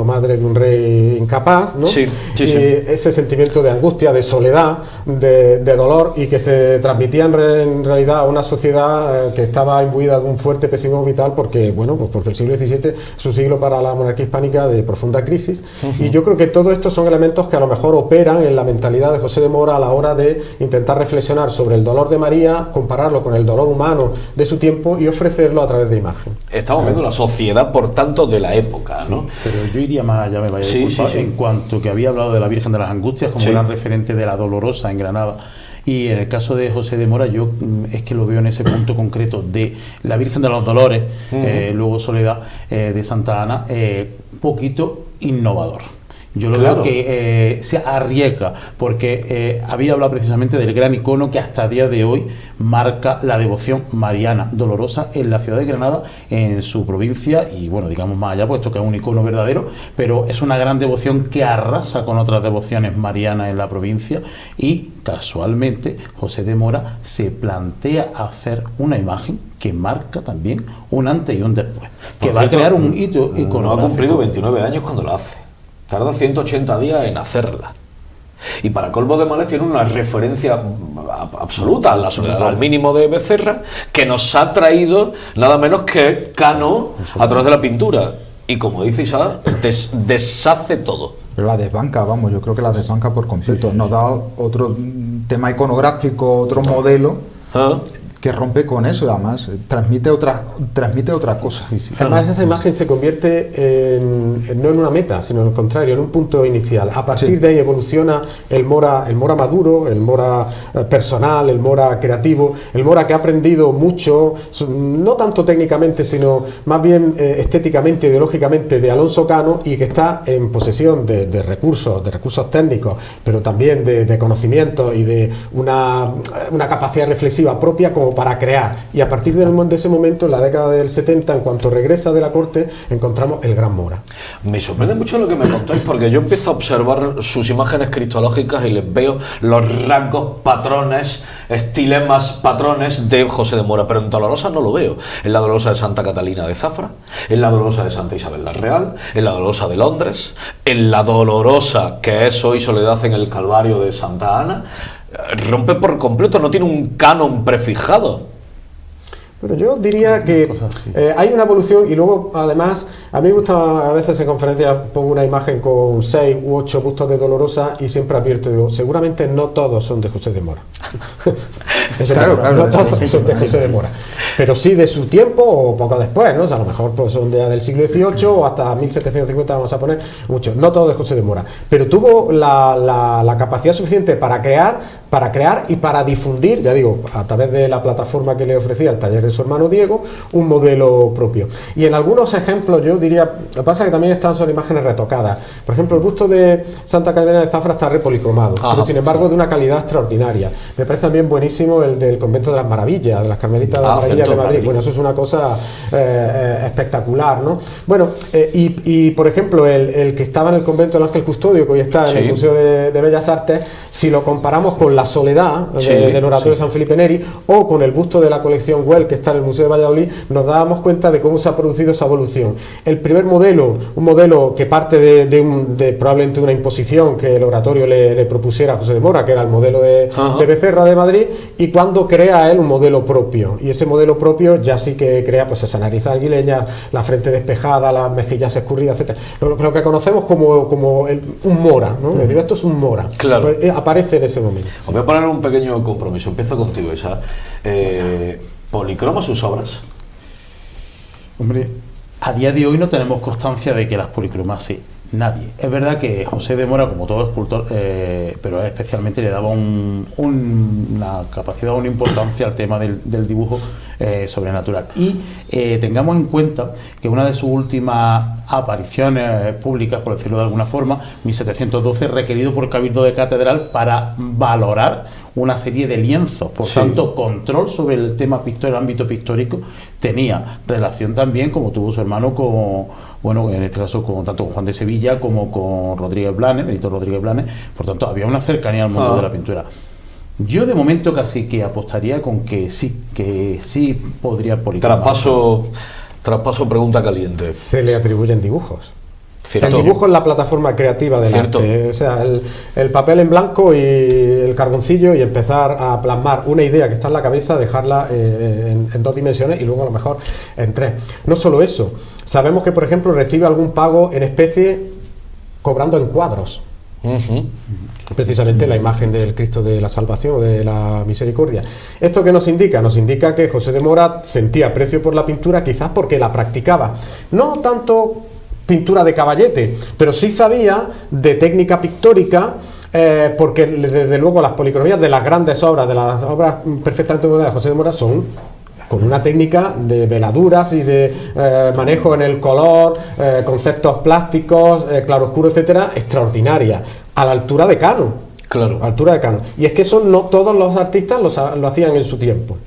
[SPEAKER 4] madre de un rey incapaz, ¿no? Y ese sentimiento de angustia, de soledad, de dolor, y que se transmitía en realidad a una sociedad que estaba imbuida de un fuerte pesimismo y tal, porque, bueno, pues porque el siglo XVII es un siglo para la monarquía hispánica de profunda crisis, y yo creo que todo esto son elementos que a lo mejor operan en la mentalidad de José de Mora a la hora de intentar reflexionar sobre el dolor de María, compararlo con el dolor humano de su tiempo y ofrecerlo a través de imagen.
[SPEAKER 1] Estamos viendo la sociedad, por tanto, de la época, ¿no?
[SPEAKER 3] Pero yo iría más allá, me vaya a disculpar, en cuanto que había hablado de la Virgen de las Angustias como gran referente de la Dolorosa en Granada. Y en el caso de José de Mora, yo es que lo veo en ese punto concreto de la Virgen de los Dolores, luego Soledad de Santa Ana, poquito innovador. Yo lo veo que se arriesga, porque había hablado precisamente del gran icono que hasta el día de hoy marca la devoción mariana dolorosa en la ciudad de Granada, en su provincia, y bueno, digamos más allá, puesto que es un icono verdadero, pero es una gran devoción que arrasa con otras devociones marianas en la provincia, y casualmente José de Mora se plantea hacer una imagen que marca también un antes y un después, que va a crear un hito iconográfico.
[SPEAKER 1] No ha cumplido 29 años cuando lo hace. Tarda 180 días en hacerla. Y para colmo de males tiene una referencia absoluta a la Soledad al mínimo de Becerra, que nos ha traído nada menos que Cano a través de la pintura. Y como dice Isaac, deshace todo.
[SPEAKER 2] Pero la desbanca, vamos, yo creo que la desbanca por completo. Nos da otro tema iconográfico, otro modelo que rompe con eso, además transmite otra cosa.
[SPEAKER 4] Además, esa imagen se convierte no en una meta, sino al contrario, en un punto inicial. A partir de ahí evoluciona el Mora maduro, el Mora personal, el Mora creativo, el Mora que ha aprendido mucho, no tanto técnicamente, sino más bien estéticamente, ideológicamente, de Alonso Cano, y que está en posesión de recursos técnicos, pero también de conocimientos y de una capacidad reflexiva propia como para crear. Y a partir de ese momento, en la década del 70, en cuanto regresa de la corte, encontramos el gran Mora.
[SPEAKER 1] Me sorprende mucho lo que me contáis, porque yo empiezo a observar sus imágenes cristológicas y les veo los rasgos, patrones, estilemas, patrones de José de Mora, pero en Dolorosa no lo veo. En la Dolorosa de Santa Catalina de Zafra, en la Dolorosa de Santa Isabel la Real, en la Dolorosa de Londres, en la Dolorosa que es hoy Soledad en el Calvario de Santa Ana. Rompe por completo, no tiene un canon prefijado.
[SPEAKER 4] Pero yo diría que hay una evolución, y luego además a mí me gusta, a veces en conferencias pongo una imagen con 6 u 8 bustos de Dolorosa y siempre advierto, digo, seguramente no todos son de José de Mora. Claro, no todos son de José de Mora, pero sí de su tiempo o poco después, ¿no? O sea, a lo mejor pues, son del siglo XVIII o hasta 1750, vamos a poner muchos, no todos de José de Mora, pero tuvo la capacidad suficiente para crear y para difundir, ya digo, a través de la plataforma que le ofrecía el taller de su hermano Diego, un modelo propio. Y en algunos ejemplos yo diría, lo que pasa es que también son imágenes retocadas. Por ejemplo, el busto de Santa Catalina de Zafra está repolicromado, pero sin embargo de una calidad extraordinaria. Me parece también buenísimo el del Convento de las Maravillas, de las Carmelitas de las Maravillas de Madrid. Bueno, eso es una cosa espectacular, ¿no? Bueno, y por ejemplo, el que estaba en el Convento del Ángel Custodio, que hoy está en el Museo de Bellas Artes, si lo comparamos con la Soledad del Oratorio de San Felipe Neri, o con el busto de la colección Güell que está en el Museo de Valladolid, nos dábamos cuenta de cómo se ha producido esa evolución. El primer modelo, un modelo que parte de probablemente una imposición que el oratorio le propusiera a José de Mora, que era el modelo de Becerra de Madrid, y cuando crea él un modelo propio, y ese modelo propio ya sí que crea pues esa nariz aguileña, la frente despejada, las mejillas escurridas, etc. Lo que conocemos como un Mora, ¿no? Es decir, esto es un Mora.
[SPEAKER 1] Claro.
[SPEAKER 4] Pues, aparece en ese momento.
[SPEAKER 1] Os voy a poner un pequeño compromiso. Empiezo contigo, Isa. ¿Policroma sus obras?
[SPEAKER 3] Hombre, a día de hoy no tenemos constancia de que las policromase nadie. Es verdad que José de Mora, como todo escultor, pero él especialmente le daba una capacidad, una importancia al tema del dibujo sobrenatural. Y tengamos en cuenta que una de sus últimas apariciones públicas, por decirlo de alguna forma, 1712, requerido por Cabildo de Catedral para valorar una serie de lienzos, por tanto, control sobre el tema el ámbito pictórico, tenía relación también, como tuvo su hermano, en este caso, tanto con Juan de Sevilla como con Rodríguez Blanes, Benito Rodríguez Blanes, por tanto, había una cercanía al mundo de la pintura. Yo de momento casi que apostaría con que sí podría policromar.
[SPEAKER 1] Traspaso pregunta caliente.
[SPEAKER 4] Se le atribuyen dibujos.
[SPEAKER 1] Cierto.
[SPEAKER 4] El dibujo es la plataforma creativa del
[SPEAKER 1] Cierto.
[SPEAKER 4] arte. O sea, el papel en blanco y el carboncillo y empezar a plasmar una idea que está en la cabeza, dejarla en 2 dimensiones y luego a lo mejor en 3. No solo eso, sabemos que, por ejemplo, recibe algún pago en especie cobrando en cuadros.
[SPEAKER 1] Ujú.
[SPEAKER 4] Precisamente la imagen del Cristo de la Salvación o de la Misericordia. ¿Esto qué nos indica? Nos indica que José de Mora sentía aprecio por la pintura, quizás porque la practicaba. No tanto pintura de caballete, pero sí sabía de técnica pictórica, porque desde luego las policromías de las grandes obras, de las obras perfectamente modeladas de José de Mora son con una técnica de veladuras y de manejo en el color, conceptos plásticos, claroscuro, etcétera, extraordinaria, a la altura de Cano.
[SPEAKER 1] Claro.
[SPEAKER 4] A la altura de Cano. Y es que eso no todos los artistas lo hacían en su tiempo.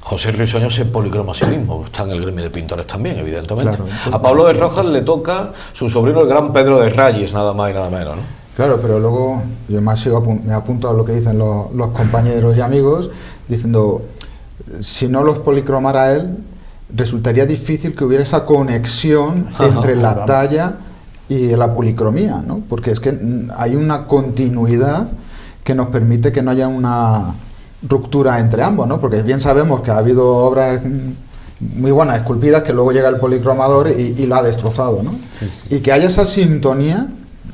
[SPEAKER 1] José Risueño se policroma a sí mismo, está en el gremio de pintores también, evidentemente.
[SPEAKER 2] Claro.
[SPEAKER 1] A Pablo de Rojas le toca su sobrino, el gran Pedro de Reyes, nada más y nada menos, ¿no?
[SPEAKER 2] Claro, pero luego yo me apunto a lo que dicen los compañeros y amigos, diciendo, si no los policromara él, resultaría difícil que hubiera esa conexión entre la talla y la policromía, ¿no? Porque es que hay una continuidad que nos permite que no haya una ruptura entre ambos, ¿no? Porque bien sabemos que ha habido obras muy buenas esculpidas que luego llega el policromador y la ha destrozado, ¿no?
[SPEAKER 3] Sí, sí.
[SPEAKER 2] Y que haya esa sintonía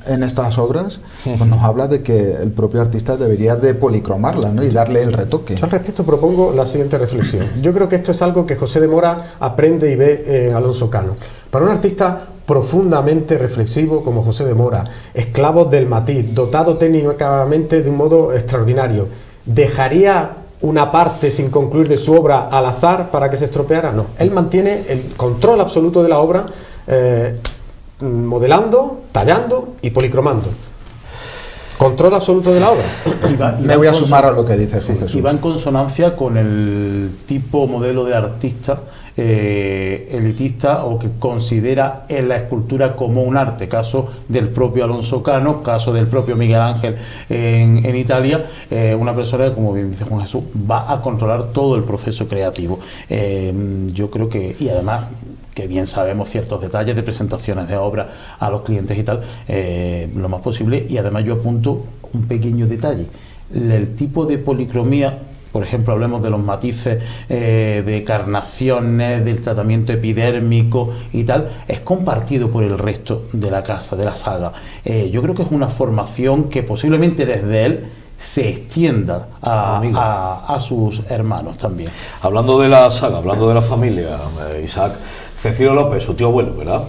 [SPEAKER 2] en estas obras, pues nos habla de que el propio artista debería de policromarla, ¿no? Y darle el retoque.
[SPEAKER 4] Yo al respecto propongo la siguiente reflexión. Yo creo que esto es algo que José de Mora aprende y ve en Alonso Cano. Para un artista profundamente reflexivo como José de Mora, esclavo del matiz, dotado técnicamente de un modo extraordinario, ¿dejaría una parte sin concluir de su obra al azar para que se estropeara? No. Él mantiene el control absoluto de la obra, modelando, tallando y policromando. Control absoluto de la obra.
[SPEAKER 2] Me voy a sumar a lo que dice Jesús.
[SPEAKER 3] Y va en consonancia con el tipo modelo de artista elitista o que considera en la escultura como un arte, caso del propio Alonso Cano, caso del propio Miguel Ángel en Italia, una persona que, como bien dice Juan Jesús, va a controlar todo el proceso creativo. Yo creo que, y además que bien sabemos ciertos detalles de presentaciones de obras a los clientes y tal, lo más posible. Y además yo apunto un pequeño detalle: el tipo de policromía, por ejemplo, hablemos de los matices de carnaciones, del tratamiento epidérmico y tal, es compartido por el resto de la casa, de la saga. Yo creo que es una formación que posiblemente desde él se extienda a sus hermanos también.
[SPEAKER 1] Hablando de la saga, hablando de la familia, Isaac, Cecilio López, su tío abuelo, ¿verdad?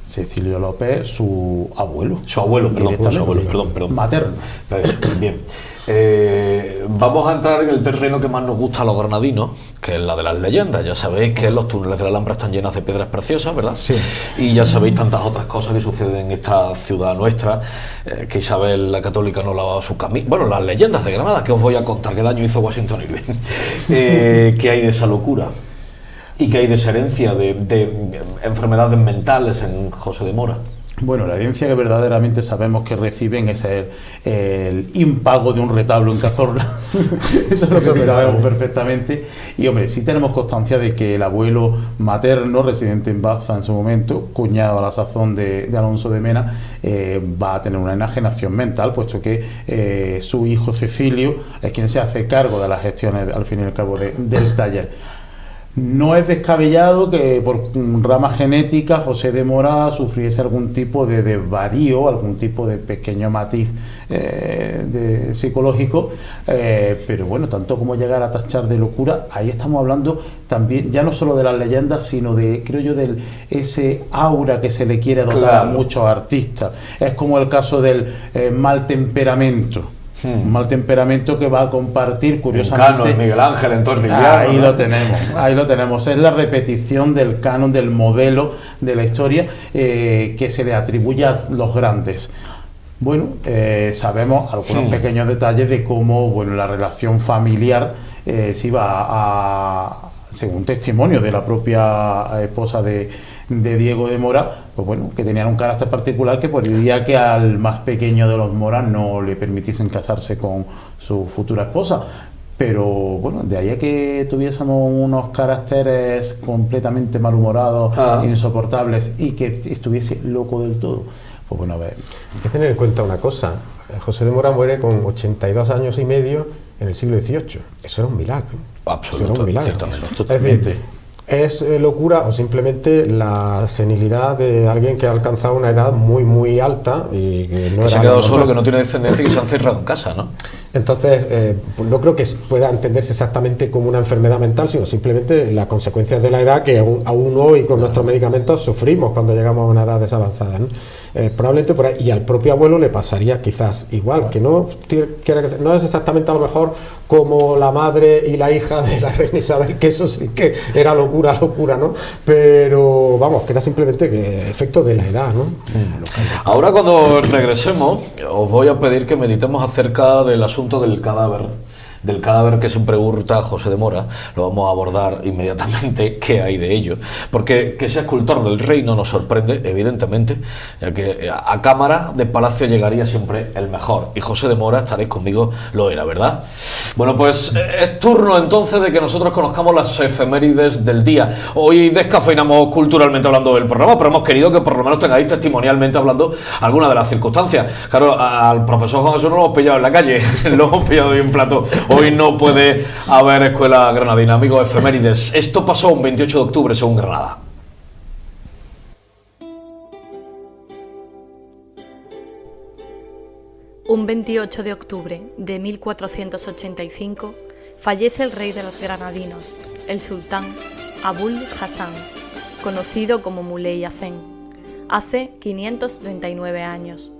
[SPEAKER 3] Cecilio López, su abuelo.
[SPEAKER 1] Su abuelo, perdón,
[SPEAKER 3] Directamente.
[SPEAKER 1] su abuelo, perdón.
[SPEAKER 3] Materno.
[SPEAKER 1] Bien. Vamos a entrar en el terreno que más nos gusta a los granadinos, que es la de las leyendas. Ya sabéis que los túneles de la Alhambra están llenos de piedras preciosas, ¿verdad?
[SPEAKER 2] Sí.
[SPEAKER 1] Y ya sabéis tantas otras cosas que suceden en esta ciudad nuestra, que Isabel la Católica no lavaba su camino. Bueno, las leyendas de Granada, que os voy a contar, qué daño hizo Washington Irving. ¿Qué hay de esa locura? ¿Y qué hay de esa herencia de enfermedades mentales en José de Mora?
[SPEAKER 3] Bueno, la herencia que verdaderamente sabemos que reciben es el impago de un retablo en Cazorla. Eso es lo que sí sabemos perfectamente. Y hombre, sí tenemos constancia de que el abuelo materno, residente en Baza en su momento, cuñado a la sazón de Alonso de Mena, va a tener una enajenación mental, puesto que su hijo Cecilio es quien se hace cargo de las gestiones, al fin y al cabo, del taller. No es descabellado que por rama genética José de Mora sufriese algún tipo de desvarío, algún tipo de pequeño matiz psicológico, pero bueno, tanto como llegar a tachar de locura, ahí estamos hablando también, ya no solo de las leyendas, sino de, creo yo, de ese aura que se le quiere dotar
[SPEAKER 1] Claro.
[SPEAKER 3] a muchos artistas. Es como el caso del mal temperamento. Un mal temperamento que va a compartir, curiosamente,
[SPEAKER 1] Cano, Miguel Ángel en Torrigliano,
[SPEAKER 3] ahí
[SPEAKER 1] ¿no?
[SPEAKER 3] ahí lo tenemos. Es la repetición del canon, del modelo de la historia que se le atribuye a los grandes. Bueno, sabemos algunos pequeños detalles de cómo, bueno, la relación familiar se iba según testimonio de la propia esposa de Diego de Mora, pues bueno, que tenían un carácter particular que podría que al más pequeño de los Mora no le permitiesen casarse con su futura esposa. Pero bueno, de ahí a que tuviésemos unos caracteres completamente malhumorados, insoportables, y que estuviese loco del todo, pues bueno, a ver.
[SPEAKER 4] Hay que tener en cuenta una cosa: José de Mora muere con 82 años y medio en el siglo XVIII. Eso era un milagro.
[SPEAKER 1] Absoluto,
[SPEAKER 4] eso era un milagro.
[SPEAKER 1] ciertamente.
[SPEAKER 4] Es decir, ¿es locura o simplemente la senilidad de alguien que ha alcanzado una edad muy, muy alta y que no
[SPEAKER 1] que se ha
[SPEAKER 4] era
[SPEAKER 1] quedado
[SPEAKER 4] normal?
[SPEAKER 1] solo, que no tiene descendencia y que se ha encerrado en casa, ¿no?
[SPEAKER 4] Entonces, pues no creo que pueda entenderse exactamente como una enfermedad mental, sino simplemente las consecuencias de la edad que aún hoy con nuestros medicamentos sufrimos cuando llegamos a una edad desavanzada, ¿no? Probablemente por ahí, y al propio abuelo le pasaría quizás igual, que no es exactamente a lo mejor como la madre y la hija de la reina Isabel, que eso sí que era locura, ¿no? Pero vamos, que era simplemente efecto de la edad, ¿no?
[SPEAKER 1] Ahora, cuando regresemos, os voy a pedir que meditemos acerca del asunto del cadáver que siempre hurta José de Mora. Lo vamos a abordar inmediatamente, qué hay de ello, porque que sea escultor del rey no nos sorprende, evidentemente, ya que a cámara de palacio llegaría siempre el mejor, y José de Mora, estaréis conmigo, lo era, ¿verdad? Bueno, pues es turno entonces de que nosotros conozcamos las efemérides del día. Hoy descafeinamos culturalmente hablando del programa, pero hemos querido que por lo menos tengáis testimonialmente hablando alguna de las circunstancias. Claro, al profesor Juan Jesús no lo hemos pillado en la calle, lo hemos pillado en un plato. Hoy no puede haber escuela granadina. Amigos, efemérides. Esto pasó un 28 de octubre según Granada.
[SPEAKER 5] Un 28 de octubre de 1485 fallece el rey de los granadinos, el sultán Abul Hassan, conocido como Muley Hacén, hace 539 años.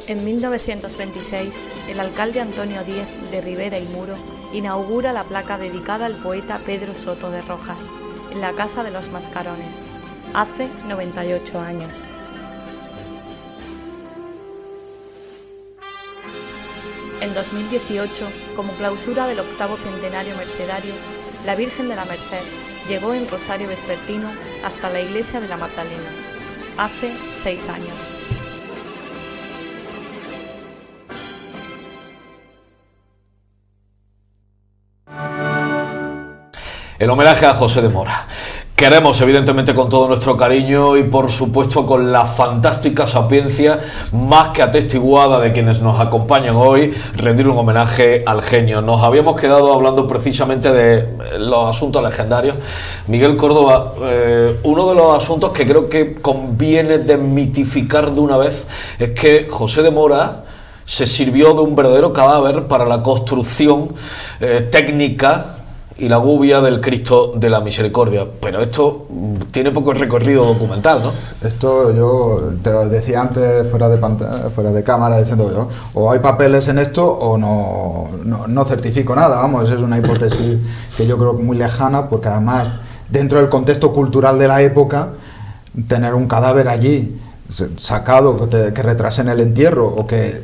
[SPEAKER 5] En 1926, el alcalde Antonio Díez de Rivera y Muro inaugura la placa dedicada al poeta Pedro Soto de Rojas, en la Casa de los Mascarones, hace 98 años. En 2018, como clausura del 8º centenario mercedario, la Virgen de la Merced llegó en Rosario Vespertino hasta la iglesia de la Magdalena, hace 6 años.
[SPEAKER 1] El homenaje a José de Mora. Queremos, evidentemente, con todo nuestro cariño y, por supuesto, con la fantástica sapiencia más que atestiguada de quienes nos acompañan hoy, rendir un homenaje al genio. Nos habíamos quedado hablando precisamente de los asuntos legendarios. Miguel Córdoba, uno de los asuntos que creo que conviene desmitificar de una vez es que José de Mora se sirvió de un verdadero cadáver para la construcción técnica y la gubia del Cristo de la Misericordia, pero esto tiene poco recorrido documental, ¿no?
[SPEAKER 2] Esto yo te lo decía antes fuera de pantalla, fuera de cámara, diciendo yo, o hay papeles en esto o no certifico nada, vamos, es una hipótesis que yo creo muy lejana, porque además dentro del contexto cultural de la época, tener un cadáver allí sacado, que retrasen el entierro o que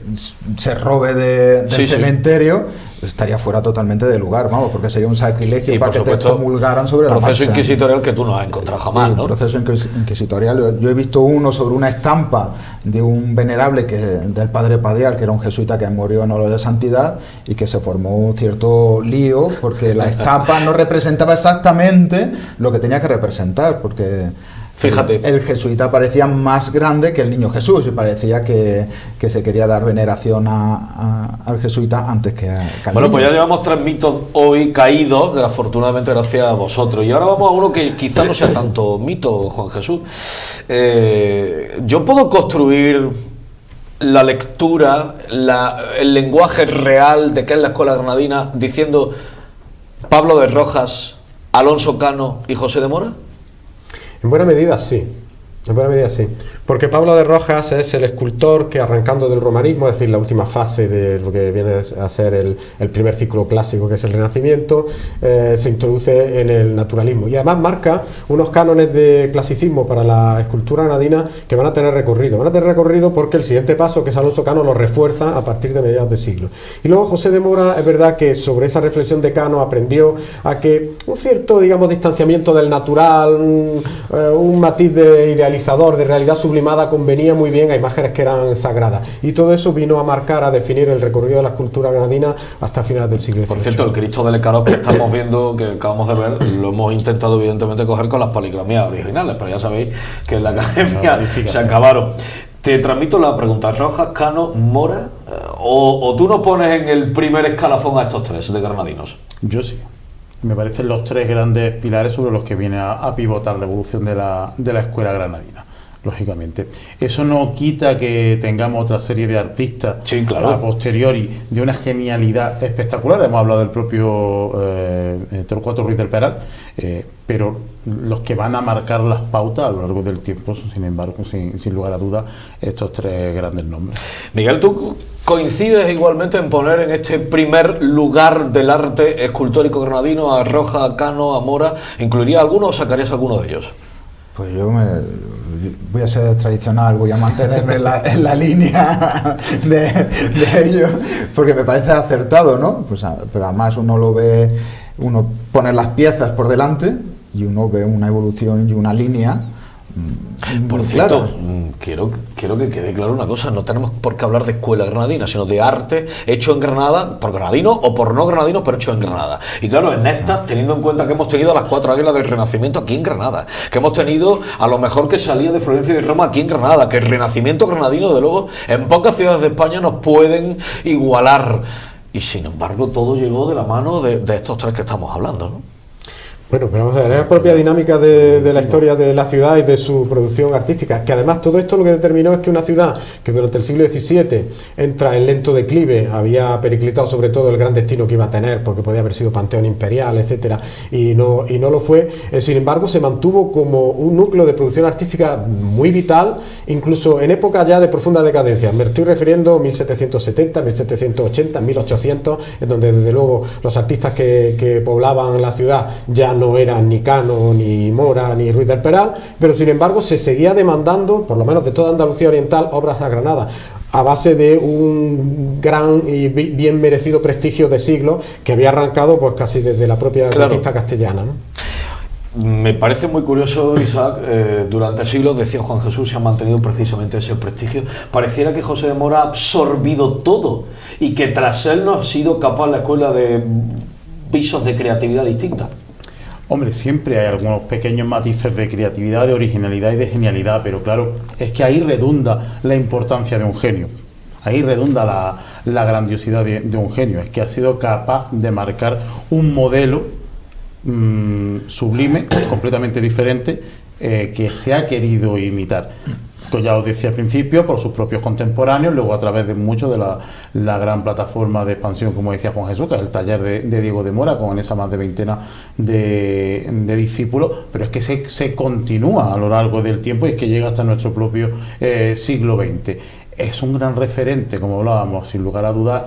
[SPEAKER 2] se robe del cementerio, estaría fuera totalmente de lugar, vamos, porque sería un sacrilegio
[SPEAKER 1] y
[SPEAKER 2] para que te comulgaran sobre la marcha.
[SPEAKER 1] Proceso inquisitorial que tú no has encontrado jamás, ¿no?
[SPEAKER 2] Proceso inquisitorial. Yo he visto uno sobre una estampa de un venerable del padre Padial, que era un jesuita que murió en olor de santidad, y que se formó un cierto lío porque la estampa no representaba exactamente lo que tenía que representar, porque
[SPEAKER 1] fíjate,
[SPEAKER 2] el jesuita parecía más grande que el niño Jesús, y parecía que se quería dar veneración al jesuita antes que al
[SPEAKER 1] bueno,
[SPEAKER 2] niño.
[SPEAKER 1] pues ya llevamos 3 mitos hoy caídos, afortunadamente gracias a vosotros. Y ahora vamos a uno que quizá no sea tanto mito, Juan Jesús. Yo puedo construir la lectura, el lenguaje real de qué es la escuela granadina diciendo Pablo de Rojas, Alonso Cano y José de Mora.
[SPEAKER 4] En buena medida sí, porque Pablo de Rojas es el escultor que, arrancando del romanismo, es decir, la última fase de lo que viene a ser el primer ciclo clásico, que es el Renacimiento, se introduce en el naturalismo y además marca unos cánones de clasicismo para la escultura granadina que van a tener recorrido porque el siguiente paso, que es Alonso Cano, lo refuerza a partir de mediados de siglo. Y luego José de Mora, es verdad que sobre esa reflexión de Cano aprendió a que un cierto, digamos, distanciamiento del natural, un matiz de idealismo realizador de realidad sublimada convenía muy bien a imágenes que eran sagradas. Y todo eso vino a marcar, a definir el recorrido de la escultura granadina hasta finales del siglo XVIII.
[SPEAKER 1] Por cierto, el Cristo del Lecaros que estamos viendo, que acabamos de ver, lo hemos intentado evidentemente coger con las policromías originales, pero ya sabéis que en la academia se acabaron. Te transmito la pregunta: ¿Rojas, Cano, Mora? ¿O tú no pones en el primer escalafón a estos tres de granadinos?
[SPEAKER 3] Yo sí. Me parecen los tres grandes pilares sobre los que viene a pivotar la evolución de la escuela granadina, lógicamente. Eso no quita que tengamos otra serie de artistas,
[SPEAKER 1] sí, claro,
[SPEAKER 3] a posteriori, de una genialidad espectacular. Hemos hablado del propio Torcuato Ruiz del Peral, pero los que van a marcar las pautas a lo largo del tiempo son, sin embargo, sin lugar a dudas, estos tres grandes nombres.
[SPEAKER 1] Miguel, ¿tú coincides igualmente en poner en este primer lugar del arte escultórico granadino a Rojas, a Cano, a Mora? ¿Incluirías alguno o sacarías alguno de ellos?
[SPEAKER 2] Pues yo voy a ser tradicional, voy a mantenerme en la línea de ellos, porque me parece acertado, ¿no? Pues, pero además uno lo ve, uno pone las piezas por delante y uno ve una evolución y una línea.
[SPEAKER 1] Por cierto, quiero que quede claro una cosa: no tenemos por qué hablar de escuela granadina, sino de arte hecho en Granada, por granadinos o por no granadinos, pero hecho en Granada. Y claro, en esta, teniendo en cuenta que hemos tenido a las cuatro águilas del Renacimiento aquí en Granada, que hemos tenido a lo mejor que salía de Florencia y de Roma aquí en Granada, que el Renacimiento granadino, de luego, en pocas ciudades de España nos pueden igualar. Y sin embargo, todo llegó de la mano de estos tres que estamos hablando, ¿no?
[SPEAKER 4] Bueno, pero vamos a ver, es la propia dinámica de la historia de la ciudad y de su producción artística, que además todo esto lo que determinó es que una ciudad que durante el siglo XVII entra en lento declive, había periclitado sobre todo el gran destino que iba a tener, porque podía haber sido panteón imperial, etcétera, y no lo fue. Sin embargo, se mantuvo como un núcleo de producción artística muy vital, incluso en época ya de profunda decadencia. Me estoy refiriendo a 1770, 1780, 1800, en donde desde luego los artistas que poblaban la ciudad ya no eran ni Cano, ni Mora, ni Ruiz del Peral, pero sin embargo se seguía demandando, por lo menos de toda Andalucía Oriental, obras a Granada, a base de un gran y bien merecido prestigio de siglos que había arrancado pues casi desde la propia conquista castellana, ¿no?
[SPEAKER 1] Me parece muy curioso, Isaac, durante siglos, decía Juan Jesús, se ha mantenido precisamente ese prestigio. Pareciera que José de Mora ha absorbido todo y que tras él no ha sido capaz la escuela de visos de creatividad distinta.
[SPEAKER 3] Hombre, siempre hay algunos pequeños matices de creatividad, de originalidad y de genialidad, pero claro, es que ahí redunda la importancia de un genio, ahí redunda la grandiosidad de un genio, es que ha sido capaz de marcar un modelo sublime, completamente diferente, que se ha querido imitar. Que ya os decía al principio, por sus propios contemporáneos, luego a través de mucho de la gran plataforma de expansión, como decía Juan Jesús, que es el taller de Diego de Mora, con esa más de veintena de discípulos, pero es que se continúa a lo largo del tiempo y es que llega hasta nuestro propio siglo XX. Es un gran referente, como hablábamos, sin lugar a dudas,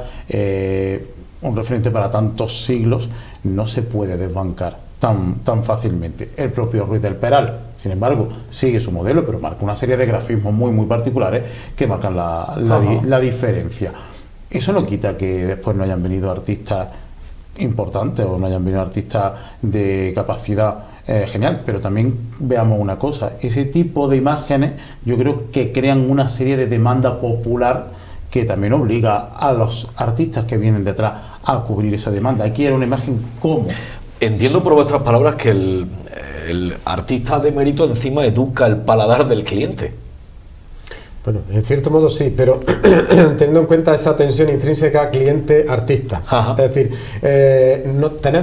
[SPEAKER 3] un referente para tantos siglos, no se puede desbancar tan fácilmente. El propio Ruiz del Peral, sin embargo, sigue su modelo, pero marca una serie de grafismos muy particulares que marcan la diferencia. Eso no quita que después no hayan venido artistas importantes o no hayan venido artistas de capacidad genial, pero también veamos una cosa: ese tipo de imágenes yo creo que crean una serie de demanda popular que también obliga a los artistas que vienen detrás a cubrir esa demanda. Aquí era una imagen como...
[SPEAKER 1] Entiendo por vuestras palabras que el artista de mérito encima educa el paladar del cliente.
[SPEAKER 4] Bueno, en cierto modo sí, pero teniendo en cuenta esa tensión intrínseca cliente-artista.
[SPEAKER 1] Ajá.
[SPEAKER 4] Es decir,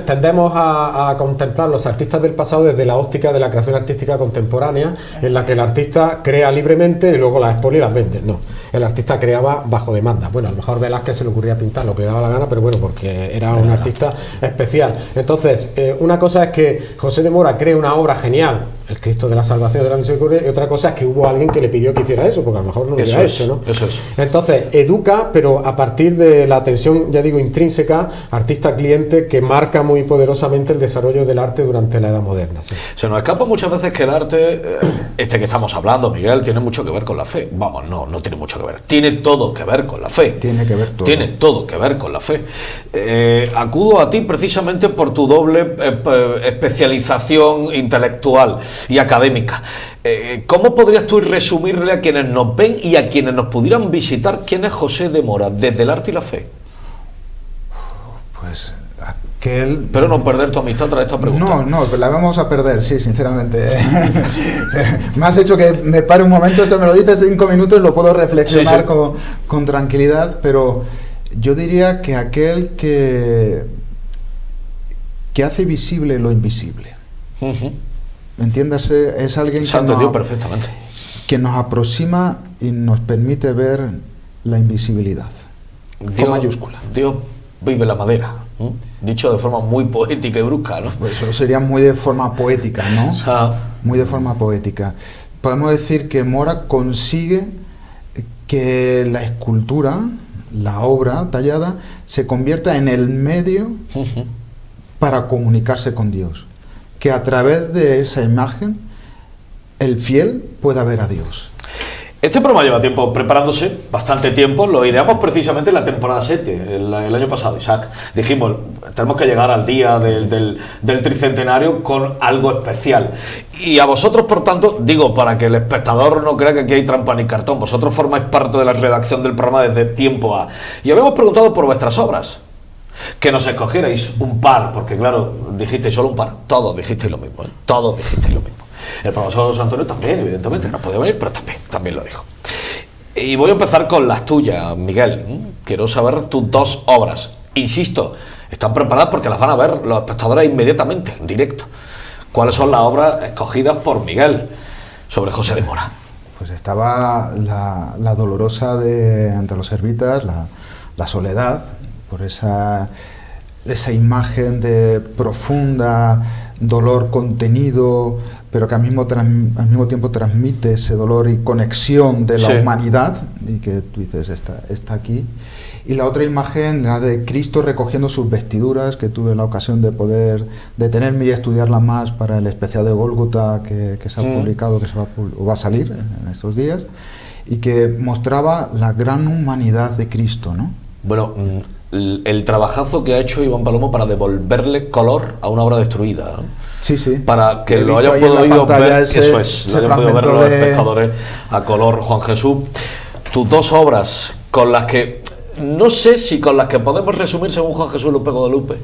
[SPEAKER 4] tendemos a contemplar los artistas del pasado desde la óptica de la creación artística contemporánea, en la que el artista crea libremente y luego las expone y las vende. No, el artista creaba bajo demanda. Bueno, a lo mejor Velázquez se le ocurría pintar lo que le daba la gana, pero bueno, porque era un artista especial. Entonces, una cosa es que José de Mora cree una obra genial, el Cristo de la Salvación de la Misericordia, y otra cosa es que hubo alguien que le pidió que hiciera eso, porque a lo mejor no lo hubiera hecho, ¿no?
[SPEAKER 1] Eso es.
[SPEAKER 4] Entonces, educa, pero a partir de la tensión, ya digo, intrínseca, artista-cliente, que marca muy poderosamente el desarrollo del arte durante la Edad Moderna. ¿Sí?
[SPEAKER 1] Se nos escapa muchas veces que el arte, que estamos hablando, Miguel, tiene mucho que ver con la fe. Vamos, no tiene mucho que ver. Tiene todo que ver con la fe.
[SPEAKER 2] Tiene que ver todo.
[SPEAKER 1] Tiene todo que ver con la fe. Acudo a ti precisamente por tu doble especialización intelectual. y académica. ¿Cómo podrías tú resumirle a quienes nos ven y a quienes nos pudieran visitar quién es José de Mora, desde el arte y la fe?
[SPEAKER 2] Pues aquel...
[SPEAKER 1] Pero no perder tu amistad tras esta pregunta.
[SPEAKER 2] No, la vamos a perder, sí, sinceramente. Me has hecho que me pare un momento, esto me lo dices 5 minutos, lo puedo reflexionar
[SPEAKER 1] Sí.
[SPEAKER 2] con tranquilidad, pero yo diría que aquel que hace visible lo invisible. ¿Entiéndase? Es alguien
[SPEAKER 1] Se ha entendido perfectamente.
[SPEAKER 2] que nos aproxima y nos permite ver la invisibilidad. Con mayúscula.
[SPEAKER 1] Dios vive la madera. Dicho de forma muy poética y brusca, ¿no?
[SPEAKER 2] Pues eso sería muy de forma poética, ¿no?
[SPEAKER 1] Ah.
[SPEAKER 2] Muy de forma poética. Podemos decir que Mora consigue que la escultura, la obra tallada, se convierta en el medio para comunicarse con Dios. Que a través de esa imagen el fiel pueda ver a Dios.
[SPEAKER 1] Este programa lleva tiempo preparándose, bastante tiempo. Lo ideamos precisamente en la temporada 7, el año pasado, Isaac. Dijimos, tenemos que llegar al día del tricentenario con algo especial. Y a vosotros, por tanto, digo, para que el espectador no crea que aquí hay trampa ni cartón, vosotros formáis parte de la redacción del programa desde tiempo A. Y habíamos preguntado por vuestras obras. Que nos escogierais un par, porque claro, dijisteis solo un par. Todos dijisteis lo mismo, ¿eh? Todos dijisteis lo mismo. El profesor José Antonio también, evidentemente, no podía venir, pero también lo dijo. Y voy a empezar con las tuyas, Miguel. Quiero saber tus 2 obras. Insisto, están preparadas porque las van a ver los espectadores inmediatamente, en directo. ¿Cuáles son las obras escogidas por Miguel sobre José de Mora?
[SPEAKER 2] Pues estaba la dolorosa ante los servitas, la soledad, por esa imagen de profunda dolor contenido, pero que al mismo tiempo transmite ese dolor y conexión de la humanidad, y que tú dices, está aquí. Y la otra imagen, la de Cristo recogiendo sus vestiduras, que tuve la ocasión de poder detenerme y estudiarla más para el especial de Gólgota que se ha publicado, o va a salir en estos días, y que mostraba la gran humanidad de Cristo, ¿no?
[SPEAKER 1] Bueno, el trabajazo que ha hecho Iván Palomo para devolverle color a una obra destruida, ¿no?
[SPEAKER 2] Sí.
[SPEAKER 1] Para que
[SPEAKER 2] He
[SPEAKER 1] lo
[SPEAKER 2] visto
[SPEAKER 1] hayan
[SPEAKER 2] ahí en la
[SPEAKER 1] podido
[SPEAKER 2] pantalla
[SPEAKER 1] ver, que eso es, lo hayan podido ver los espectadores a color, Juan Jesús. Tus 2 obras con las que, no sé si con las que podemos resumir, según Juan Jesús López Guadalupe,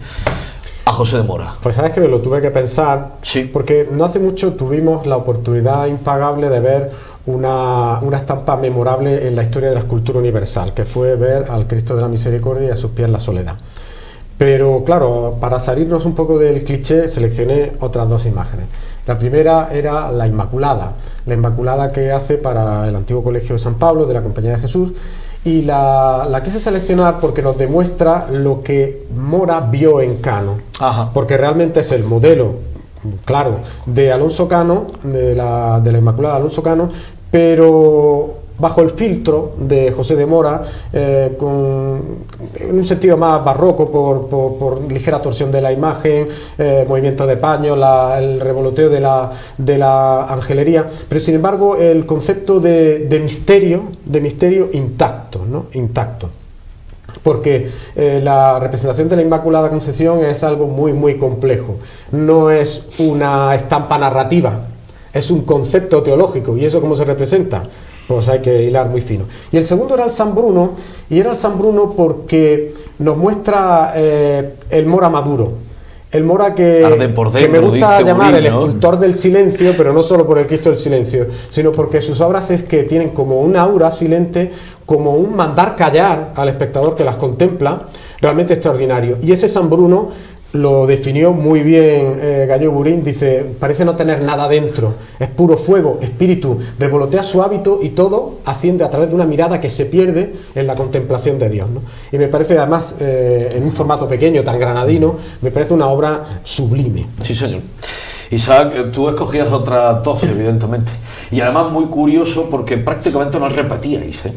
[SPEAKER 1] a José de Mora.
[SPEAKER 4] Pues sabes que me lo tuve que pensar,
[SPEAKER 1] Sí.
[SPEAKER 4] porque no hace mucho tuvimos la oportunidad impagable de ver una estampa memorable en la historia de la escultura universal, que fue ver al Cristo de la Misericordia y a sus pies la soledad. Pero claro, para salirnos un poco del cliché, seleccioné otras 2 imágenes. La primera era la Inmaculada que hace para el antiguo Colegio de San Pablo de la Compañía de Jesús, y la quise seleccionar porque nos demuestra lo que Mora vio en Cano.
[SPEAKER 1] Ajá.
[SPEAKER 4] Porque realmente es el modelo, claro, de Alonso Cano, de la Inmaculada de Alonso Cano, pero bajo el filtro de José de Mora, en un sentido más barroco, por ligera torsión de la imagen, movimiento de paño, el revoloteo de la angelería, pero sin embargo el concepto de misterio intacto, ¿no? Intacto. Porque la representación de la Inmaculada Concepción es algo muy, muy complejo. No es una estampa narrativa, es un concepto teológico. ¿Y eso cómo se representa? Pues hay que hilar muy fino. Y el segundo era el San Bruno, y era el San Bruno porque nos muestra el Mora maduro. El Mora que me gusta llamar el escultor del silencio, pero no solo por el Cristo del silencio, sino porque sus obras es que tienen como un aura silente, como un mandar callar al espectador que las contempla, realmente extraordinario. Y ese San Bruno lo definió muy bien Gallego Burín, dice, parece no tener nada dentro, es puro fuego, espíritu, revolotea su hábito y todo asciende a través de una mirada que se pierde en la contemplación de Dios, ¿no? Y me parece además, en un formato pequeño, tan granadino, me parece una obra sublime.
[SPEAKER 1] Sí, señor. Isaac, tú escogías otras 2, evidentemente, y además muy curioso porque prácticamente no repetíais, ¿eh?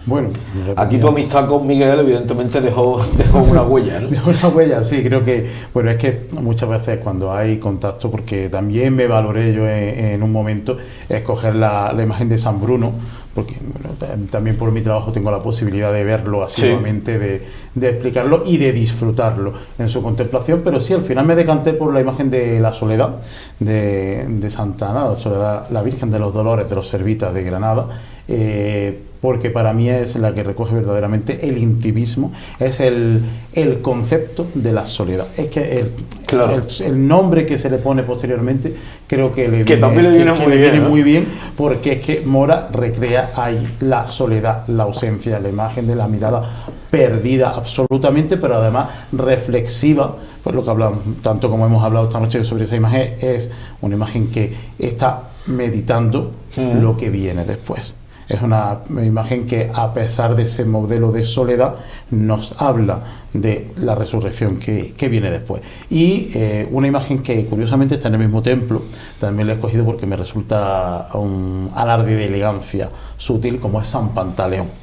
[SPEAKER 3] Bueno,
[SPEAKER 1] aquí tu amistad con Miguel evidentemente dejó una huella, ¿no?
[SPEAKER 3] Dejó una huella, sí, creo que, bueno, es que muchas veces cuando hay contacto, porque también me valoré yo en un momento escoger la imagen de San Bruno, porque bueno, también por mi trabajo tengo la posibilidad de verlo asiduamente, de explicarlo y de disfrutarlo en su contemplación, pero sí, al final me decanté por la imagen de la Soledad de Santa Ana, la Soledad, la Virgen de los Dolores de los Servitas de Granada, porque para mí es la que recoge verdaderamente el intimismo, es el concepto de la soledad. Es que el nombre que se le pone posteriormente creo que
[SPEAKER 1] también le viene
[SPEAKER 3] muy bien, porque es que Mora recrea ahí la soledad, la ausencia, la imagen de la mirada perdida absolutamente, pero además reflexiva. Pues lo que hablamos, tanto como hemos hablado esta noche sobre esa imagen, es una imagen que está meditando lo que viene después. Es una imagen que, a pesar de ese modelo de soledad, nos habla de la resurrección que viene después. Y una imagen que curiosamente está en el mismo templo, también la he escogido porque me resulta un alarde de elegancia sutil, como es San Pantaleón.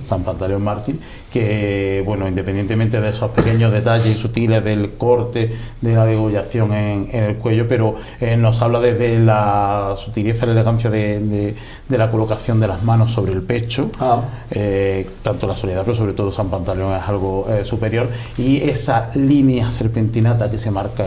[SPEAKER 3] San Pantaleón mártir, que bueno, independientemente de esos pequeños detalles sutiles del corte, de la degollación en el cuello, pero nos habla desde la sutileza y la elegancia de la colocación de las manos sobre el pecho. Tanto la soledad, pero sobre todo San Pantaleón es algo superior, y esa línea serpentinata que se marca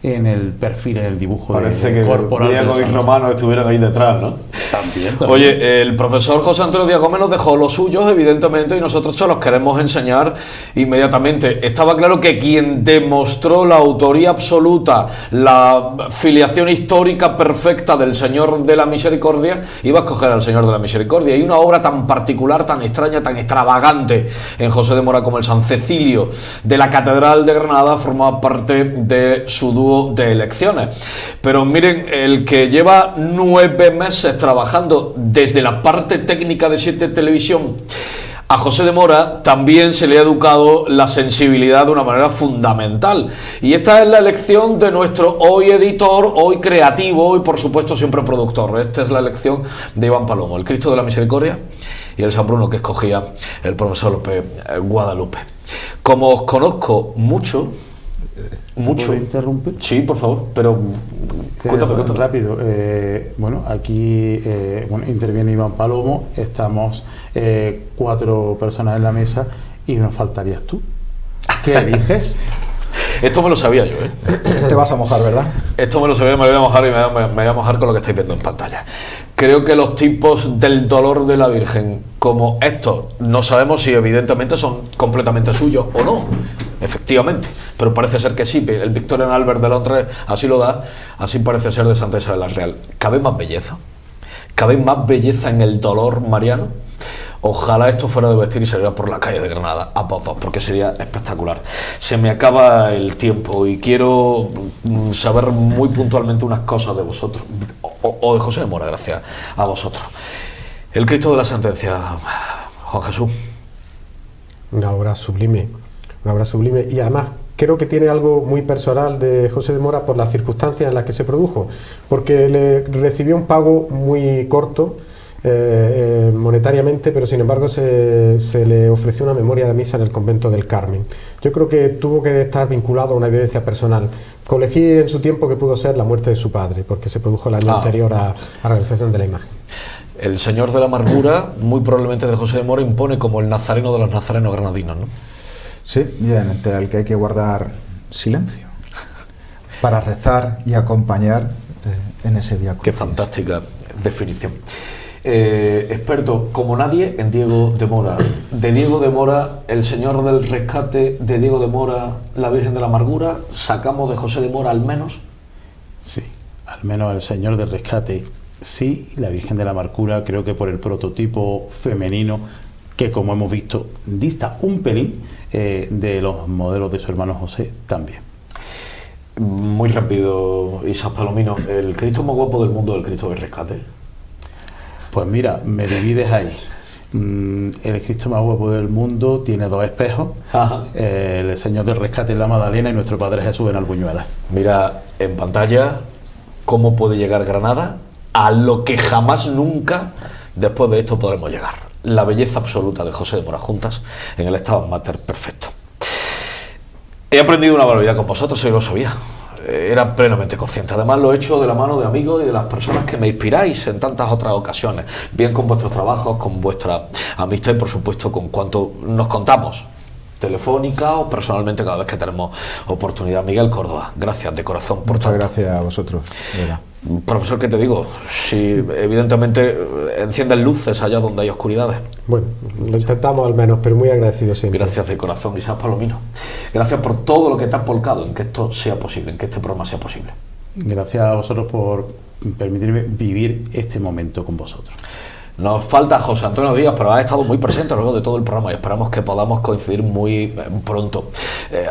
[SPEAKER 3] en el perfil, en el dibujo
[SPEAKER 1] corporal. Parece que los romanos estuvieran ahí detrás, ¿no?
[SPEAKER 3] También.
[SPEAKER 1] Oye, el profesor José Antonio Díaz Gómez nos dejó los suyos, evidentemente, y nosotros se los queremos enseñar inmediatamente. Estaba claro que quien demostró la autoría absoluta, la filiación histórica perfecta del Señor de la Misericordia, iba a escoger al Señor de la Misericordia. Y una obra tan particular, tan extraña, tan extravagante en José de Mora como el San Cecilio de la Catedral de Granada forma parte de su dúo de elecciones. Pero miren, el que lleva 9 meses trabajando desde la parte técnica de 7 Televisión, a José de Mora también se le ha educado la sensibilidad de una manera fundamental. Y esta es la elección de nuestro hoy editor, hoy creativo y por supuesto siempre productor. Esta es la elección de Iván Palomo, el Cristo de la Misericordia y el San Bruno que escogía el profesor López Guadalupe. Como os conozco mucho...
[SPEAKER 3] ¿Puedo interrumpir?
[SPEAKER 1] Sí, por favor, pero cuéntame.
[SPEAKER 3] Rápido. Bueno, aquí interviene Iván Palomo, estamos 4 personas en la mesa y nos faltarías tú. ¿Qué eliges?
[SPEAKER 1] Esto me lo sabía yo,
[SPEAKER 2] Te vas a mojar, ¿verdad?
[SPEAKER 1] Esto me lo sabía, me lo voy a mojar y me voy a mojar con lo que estáis viendo en pantalla. Creo que los tipos del dolor de la Virgen, como estos, no sabemos si evidentemente son completamente suyos o no, efectivamente, pero parece ser que sí. El Victorian Albert de Londres así lo da, así parece ser de Santa Isabel la Real. ¿Cabe más belleza? ¿Cabe más belleza en el dolor mariano? Ojalá esto fuera de vestir y saliera por la calle de Granada a popas, porque sería espectacular. Se me acaba el tiempo y quiero saber muy puntualmente unas cosas de vosotros, o de José de Mora, gracias a vosotros. El Cristo de la Sentencia, Juan Jesús.
[SPEAKER 4] Una obra sublime, y además creo que tiene algo muy personal de José de Mora por las circunstancias en las que se produjo, porque le recibió un pago muy corto, monetariamente, pero sin embargo se le ofreció una memoria de misa en el convento del Carmen. Yo creo que tuvo que estar vinculado a una evidencia personal. Colegí en su tiempo que pudo ser la muerte de su padre, porque se produjo el año anterior a la realización de la imagen.
[SPEAKER 1] El Señor de la Amargura, muy probablemente de José de Mora, impone como el nazareno de los nazarenos granadinos, ¿no?
[SPEAKER 2] Sí, y ante el que hay que guardar silencio para rezar y acompañar en ese Vía Crucis.
[SPEAKER 1] Qué fantástica definición. Experto como nadie en Diego de Mora. De Diego de Mora, el Señor del Rescate, de Diego de Mora, la Virgen de la Amargura, ¿sacamos de José de Mora al menos?
[SPEAKER 3] Sí, al menos el Señor del Rescate, sí. La Virgen de la Amargura, creo que por el prototipo femenino, que como hemos visto, dista un pelín de los modelos de su hermano José también.
[SPEAKER 1] Muy rápido, Isas Palomino, ¿el Cristo más guapo del mundo, el Cristo del Rescate?
[SPEAKER 3] Pues mira, me divides ahí. El Cristo más guapo del mundo tiene 2 espejos. El Señor del Rescate en la Magdalena y nuestro Padre Jesús en Albuñuela.
[SPEAKER 1] Mira en pantalla cómo puede llegar Granada a lo que jamás nunca después de esto podremos llegar. La belleza absoluta de José de Mora juntas en el estado mater perfecto. He aprendido una barbaridad con vosotros, yo lo sabía. era plenamente consciente. Además lo he hecho de la mano de amigos y de las personas que me inspiráis en tantas otras ocasiones, bien con vuestros trabajos, con vuestra amistad y por supuesto con cuanto nos contamos, telefónica o personalmente cada vez que tenemos oportunidad. Miguel Córdoba, gracias de corazón por
[SPEAKER 2] Muchas
[SPEAKER 1] tanto.
[SPEAKER 2] gracias a vosotros, de verdad.
[SPEAKER 1] Profesor, ¿qué te digo? Si evidentemente encienden luces allá donde hay oscuridades.
[SPEAKER 4] Bueno, lo intentamos al menos, pero muy agradecido siempre.
[SPEAKER 1] Gracias de corazón, Isaac Palomino. Gracias por todo lo que te has volcado en que esto sea posible, en que este programa sea posible.
[SPEAKER 3] Gracias a vosotros por permitirme vivir este momento con vosotros.
[SPEAKER 1] Nos falta José Antonio Díaz, pero ha estado muy presente a lo largo de todo el programa y esperamos que podamos coincidir muy pronto.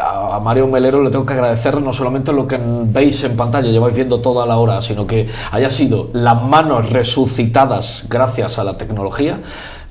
[SPEAKER 1] A Mario Melero le tengo que agradecer no solamente lo que veis en pantalla, lleváis viendo toda la hora, sino que haya sido las manos resucitadas gracias a la tecnología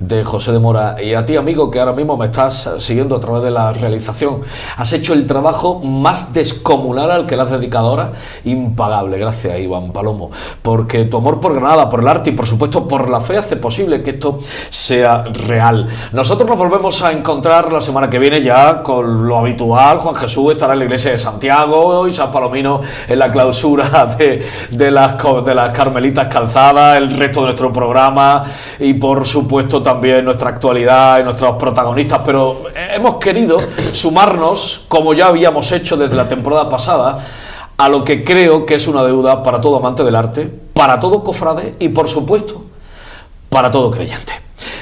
[SPEAKER 1] de José de Mora. Y a ti, amigo, que ahora mismo me estás siguiendo a través de la realización, has hecho el trabajo más descomunal al que le has dedicado ahora, impagable. Gracias, Iván Palomo, porque tu amor por Granada, por el arte y por supuesto por la fe hace posible que esto sea real. Nosotros nos volvemos a encontrar la semana que viene ya con lo habitual. Juan Jesús estará en la iglesia de Santiago, Isaac Palomino en la clausura de las Carmelitas Calzadas, el resto de nuestro programa y por supuesto también nuestra actualidad y nuestros protagonistas, pero hemos querido sumarnos, como ya habíamos hecho desde la temporada pasada, a lo que creo que es una deuda para todo amante del arte, para todo cofrade y por supuesto para todo creyente.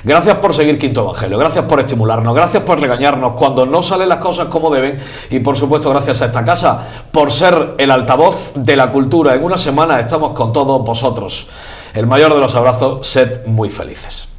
[SPEAKER 1] Gracias por seguir Quinto Evangelio, gracias por estimularnos, gracias por regañarnos cuando no salen las cosas como deben y por supuesto gracias a esta casa por ser el altavoz de la cultura. En una semana estamos con todos vosotros. El mayor de los abrazos, sed muy felices.